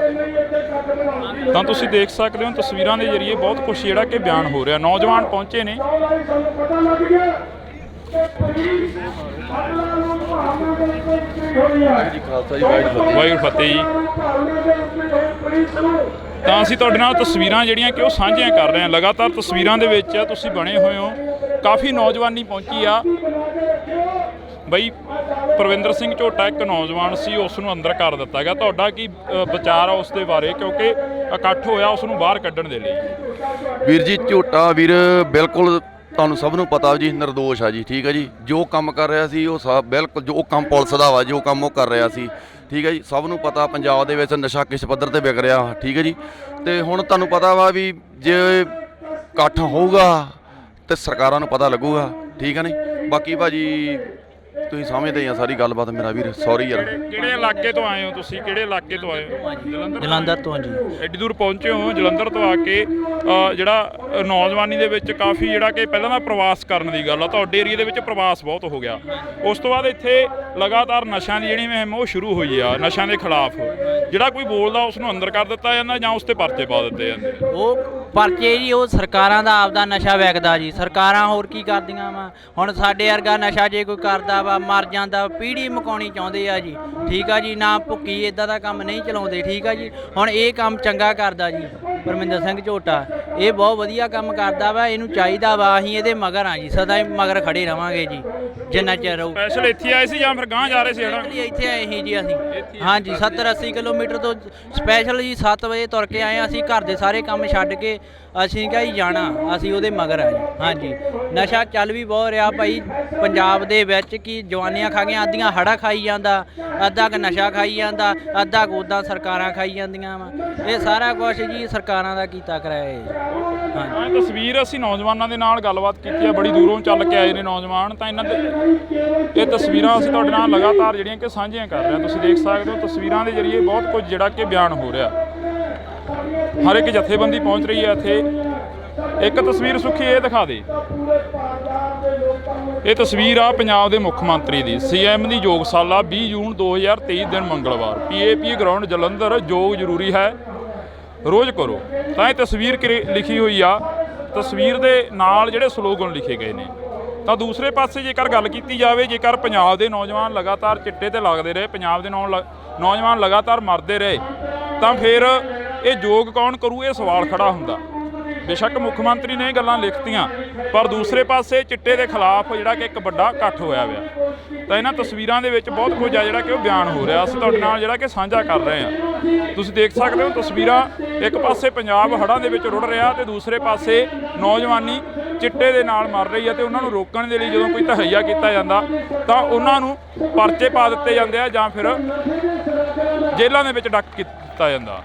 ਤਾਂ ਤੁਸੀਂ ਦੇਖ ਸਕਦੇ ਹੋ ਤਸਵੀਰਾਂ ਦੇ ਜ਼ਰੀਏ ਬਹੁਤ ਕੁਝ ਜਿਹੜਾ ਕਿ ਬਿਆਨ ਹੋ ਰਿਹਾ। ਨੌਜਵਾਨ ਪਹੁੰਚੇ ਨੇ। ਵਾਹਿਗੁਰੂ ਫਤਿਹ ਜੀ। ਤਾਂ ਅਸੀਂ ਤੁਹਾਡੇ ਨਾਲ ਤਸਵੀਰਾਂ ਜਿਹੜੀਆਂ ਕਿ ਉਹ ਸਾਂਝੀਆਂ ਕਰ ਰਹੇ ਹਾਂ। ਲਗਾਤਾਰ ਤਸਵੀਰਾਂ ਦੇ ਵਿੱਚ ਤੁਸੀਂ ਬਣੇ ਹੋਏ ਹੋ। ਕਾਫੀ ਨੌਜਵਾਨੀ ਪਹੁੰਚੀ ਆ ਬਈ। ਪ੍ਰਵਿੰਦਰ ਸਿੰਘ ਝੋਟਾ ਇੱਕ ਨੌਜਵਾਨ ਸੀ, ਉਸ ਨੂੰ ਅੰਦਰ ਕਰ ਦਿੱਤਾ ਗਿਆ। ਤੁਹਾਡਾ ਕੀ ਵਿਚਾਰ ਆ ਉਸ ਦੇ ਬਾਰੇ, ਕਿਉਂਕਿ ਇਕੱਠ ਹੋਇਆ ਉਸ ਨੂੰ ਬਾਹਰ ਕੱਢਣ ਦੇ ਲਈ? ਵੀਰ ਜੀ ਝੋਟਾ ਵੀਰ ਬਿਲਕੁਲ ਤੁਹਾਨੂੰ ਸਭ ਨੂੰ ਪਤਾ ਜੀ ਨਿਰਦੋਸ਼ ਆ ਜੀ, ਠੀਕ ਹੈ ਜੀ। ਜੋ ਕੰਮ ਕਰ ਰਿਹਾ ਸੀ ਉਹ ਸਭ ਬਿਲਕੁਲ ਜੋ ਕੰਮ ਪੁਲਿਸ ਦਾ ਵਾ, ਜੋ ਕੰਮ ਉਹ ਕਰ ਰਿਹਾ ਸੀ, ਠੀਕ ਹੈ ਜੀ। ਸਭ ਨੂੰ ਪਤਾ ਪੰਜਾਬ ਦੇ ਵਿੱਚ ਨਸ਼ਾ ਕਿਸ ਪੱਧਰ ਤੇ ਵਿਕ ਰਿਹਾ, ਠੀਕ ਹੈ ਜੀ। ਤੇ ਹੁਣ ਤੁਹਾਨੂੰ ਪਤਾ ਵਾ ਵੀ ਜੇ ਇਕੱਠ ਹੋਊਗਾ ਤੇ ਸਰਕਾਰਾਂ ਨੂੰ ਪਤਾ ਲੱਗੂਗਾ, ਠੀਕ ਹੈ ਨਹੀਂ। ਬਾਕੀ ਭਾਜੀ ਤੁਸੀਂ ਸਮਝਦੇ ਆ ਸਾਰੀ ਗੱਲਬਾਤ, ਮੇਰਾ ਵੀਰ ਸੌਰੀ ਯਾਰ। ਕਿਹੜੇ ਇਲਾਕੇ ਤੋਂ ਆਏ ਹੋ ਤੁਸੀਂ? ਕਿਹੜੇ ਇਲਾਕੇ ਤੋਂ ਆਏ ਹੋ? ਜਲੰਧਰ ਤੋਂ ਜੀ। ਐਡੀ ਦੂਰ ਪਹੁੰਚੇ ਹੋ ਜਲੰਧਰ ਤੋਂ ਆ ਕੇ। ਜਿਹੜਾ ਨੌਜਵਾਨੀ ਦੇ ਵਿੱਚ ਕਾਫੀ ਜਿਹੜਾ ਕਿ ਪਹਿਲਾਂ ਦਾ ਪ੍ਰਵਾਸ ਕਰਨ ਦੀ ਗੱਲ ਆ, ਤੁਹਾਡੇ ਏਰੀਆ ਦੇ ਵਿੱਚ ਪ੍ਰਵਾਸ ਬਹੁਤ ਹੋ ਗਿਆ। ਉਸ ਤੋਂ ਬਾਅਦ ਇੱਥੇ ਲਗਾਤਾਰ ਨਸ਼ਿਆਂ ਦੀ ਜਿਹੜੀ ਮੁਹਿੰਮ ਉਹ ਸ਼ੁਰੂ ਹੋਈ ਆ, ਨਸ਼ਿਆਂ ਦੇ ਖਿਲਾਫ। ਜਿਹੜਾ ਕੋਈ ਬੋਲਦਾ ਉਸ ਨੂੰ ਅੰਦਰ ਕਰ ਦਿੱਤਾ ਜਾਂਦਾ ਜਾਂ ਉਸ ਤੇ ਪਰਚੇ ਪਾ ਦਿੱਤੇ ਜਾਂਦੇ। ਉਹ ਪਰਚੇ ਜੀ ਉਹ ਸਰਕਾਰਾਂ ਦਾ ਆਪਦਾ ਨਸ਼ਾ ਵਿਕਦਾ ਜੀ। ਸਰਕਾਰਾਂ ਹੋਰ ਕੀ ਕਰਦੀਆਂ ਵਾ? ਹੁਣ ਸਾਡੇ ਵਰਗਾ ਨਸ਼ਾ ਜੇ ਕੋਈ ਕਰਦਾ ਵਾ ਮਰ ਜਾਂਦਾ, ਪੀੜ੍ਹੀ ਮੁਕਾਉਣੀ ਚਾਹੁੰਦੇ ਆ ਜੀ, ਠੀਕ ਆ ਜੀ। ਨਾ ਭੁੱਕੀ ਇਦਾਂ ਦਾ ਕੰਮ ਨਹੀਂ ਚਲਾਉਂਦੇ, ਠੀਕ ਆ ਜੀ। ਹੁਣ ਇਹ ਕੰਮ ਚੰਗਾ ਕਰਦਾ ਜੀ ਪਰਮਿੰਦਰ ਸਿੰਘ ਝੋਟਾ, ਇਹ ਬਹੁਤ ਵਧੀਆ ਕੰਮ ਕਰਦਾ ਵਾ। ਇਹਨੂੰ ਚਾਹੀਦਾ ਵਾ, ਅਸੀਂ ਇਹਦੇ ਮਗਰ ਆ ਜੀ, ਸਦਾ ਹੀ ਮਗਰ ਖੜੇ ਰਵਾਂਗੇ ਜੀ ਜਿੰਨਾ ਚਿਰ ਰਹੂ। ਸਪੈਸ਼ਲ ਇੱਥੇ ਆਏ ਸੀ ਜਾਂ ਫਿਰ ਗਾਂਹ ਜਾ ਰਹੇ ਸੀ? ਇੱਥੇ ਆਏ ਸੀ ਜੀ ਅਸੀਂ, ਹਾਂਜੀ 70-80 ਕਿਲੋਮੀਟਰ ਤੋਂ ਸਪੈਸ਼ਲ ਜੀ 7 ਵਜੇ ਤੁਰ ਕੇ ਆਏ। ਅਸੀਂ ਘਰ ਦੇ ਸਾਰੇ ਕੰਮ ਛੱਡ ਕੇ ਅਸੀਂ ਕਿਹਾ ਜੀ ਜਾਣਾ, ਅਸੀਂ ਉਹਦੇ ਮਗਰ ਆ ਜੀ। ਹਾਂਜੀ ਨਸ਼ਾ ਚੱਲ ਵੀ ਬਹੁਤ ਰਿਹਾ ਭਾਈ ਪੰਜਾਬ ਦੇ ਵਿੱਚ, ਕਿ ਜਵਾਨੀਆਂ ਖਾ ਗਈਆਂ, ਅੱਧੀਆਂ ਹੜਾ ਖਾਈ ਜਾਂਦਾ, ਅੱਧਾ ਕੁ ਨਸ਼ਾ ਖਾਈ ਜਾਂਦਾ, ਅੱਧਾ ਕੁ ਉੱਦਾਂ ਸਰਕਾਰਾਂ ਖਾਈ ਜਾਂਦੀਆਂ ਵਾ। ਇਹ ਸਾਰਾ ਕੁਛ ਜੀ ਸਰਕਾਰਾਂ ਦਾ ਕੀਤਾ ਕਰਾਇਆ ਜੀ। ਹਾਂਜੀ ਇਹ ਤਸਵੀਰ ਅਸੀਂ ਨੌਜਵਾਨਾਂ ਦੇ ਨਾਲ ਗੱਲਬਾਤ ਕੀਤੀ ਆ, ਬੜੀ ਦੂਰੋਂ ਚੱਲ ਕੇ ਆਏ ਨੇ ਨੌਜਵਾਨ। ਤਾਂ ਇਹਨਾਂ ਦੇ ਇਹ ਤਸਵੀਰਾਂ ਅਸੀਂ ਤੁਹਾਡੇ ਨਾਲ ਲਗਾਤਾਰ ਜਿਹੜੀਆਂ ਕਿ ਸਾਂਝੀਆਂ ਕਰ ਰਹੇ ਹਾਂ। ਤੁਸੀਂ ਦੇਖ ਸਕਦੇ ਹੋ ਤਸਵੀਰਾਂ ਦੇ ਜ਼ਰੀਏ ਬਹੁਤ ਕੁਝ ਜਿਹੜਾ ਕਿ ਬਿਆਨ ਹੋ ਰਿਹਾ। ਹਰ ਇੱਕ ਜਥੇਬੰਦੀ ਪਹੁੰਚ ਰਹੀ ਹੈ ਇੱਥੇ। ਇੱਕ ਤਸਵੀਰ ਸੁੱਖੀ ਇਹ ਦਿਖਾ ਦੇ, ਇਹ ਤਸਵੀਰ ਆ ਪੰਜਾਬ ਦੇ ਮੁੱਖ ਮੰਤਰੀ ਦੀ, CM ਦੀ ਯੋਗਸ਼ਾਲਾ 20 ਜੂਨ 2023 ਦਿਨ ਮੰਗਲਵਾਰ, PAP ਗਰਾਊਂਡ ਜਲੰਧਰ। ਯੋਗ ਜ਼ਰੂਰੀ ਹੈ, ਰੋਜ਼ ਕਰੋ। ਤਾਂ ਇਹ ਤਸਵੀਰ ਲਿਖੀ ਹੋਈ ਆ। ਤਸਵੀਰ ਦੇ ਨਾਲ ਜਿਹੜੇ ਸਲੋਗਨ ਲਿਖੇ ਗਏ ਨੇ। ਤਾਂ ਦੂਸਰੇ ਪਾਸੇ ਜੇਕਰ ਗੱਲ ਕੀਤੀ ਜਾਵੇ, ਜੇਕਰ ਪੰਜਾਬ ਦੇ ਨੌਜਵਾਨ ਲਗਾਤਾਰ ਚਿੱਟੇ ਤੇ ਲੱਗਦੇ ਰਹੇ, ਪੰਜਾਬ ਦੇ ਨੌਜਵਾਨ ਲਗਾਤਾਰ ਮਰਦੇ ਰਹੇ, ਤਾਂ ਫਿਰ ਇਹ ਯੋਗ ਕੌਣ ਕਰੂ? ਇਹ ਸਵਾਲ ਖੜਾ ਹੁੰਦਾ। ਬੇਸ਼ੱਕ ਮੁੱਖ ਮੰਤਰੀ ਨੇ ਇਹ ਗੱਲਾਂ ਲਿਖਤੀਆਂ, ਪਰ ਦੂਸਰੇ ਪਾਸੇ ਚਿੱਟੇ ਦੇ ਖਿਲਾਫ ਜਿਹੜਾ ਕਿ ਇੱਕ ਵੱਡਾ ਇਕੱਠ ਹੋਇਆ ਹੋਇਆ। ਤਾਂ ਇਹਨਾਂ ਤਸਵੀਰਾਂ ਦੇ ਵਿੱਚ ਬਹੁਤ ਕੁਝ ਆ ਜਿਹੜਾ ਕਿ ਉਹ ਬਿਆਨ ਹੋ ਰਿਹਾ। ਅਸੀਂ ਤੁਹਾਡੇ ਨਾਲ ਜਿਹੜਾ ਕਿ ਸਾਂਝਾ ਕਰ ਰਹੇ ਹਾਂ। ਤੁਸੀਂ ਦੇਖ ਸਕਦੇ ਹੋ ਤਸਵੀਰਾਂ, ਇੱਕ ਪਾਸੇ ਪੰਜਾਬ ਹੜ੍ਹਾਂ ਦੇ ਵਿੱਚ ਰੁੜ ਰਿਹਾ ਤੇ ਦੂਸਰੇ ਪਾਸੇ ਨੌਜਵਾਨੀ ਚਿੱਟੇ ਦੇ ਨਾਲ ਮਰ ਰਹੀ ਹੈ। ਤੇ ਉਹਨਾਂ ਨੂੰ ਰੋਕਣ ਦੇ ਲਈ ਜਦੋਂ ਕੋਈ ਤਹਈਆ ਕੀਤਾ ਜਾਂਦਾ ਤਾਂ ਉਹਨਾਂ ਨੂੰ ਪਰਚੇ ਪਾ ਦਿੱਤੇ ਜਾਂਦੇ ਆ ਜਾਂ ਫਿਰ ਜੇਲ੍ਹਾਂ ਦੇ ਵਿੱਚ ਡੱਕ ਕੀਤਾ ਜਾਂਦਾ।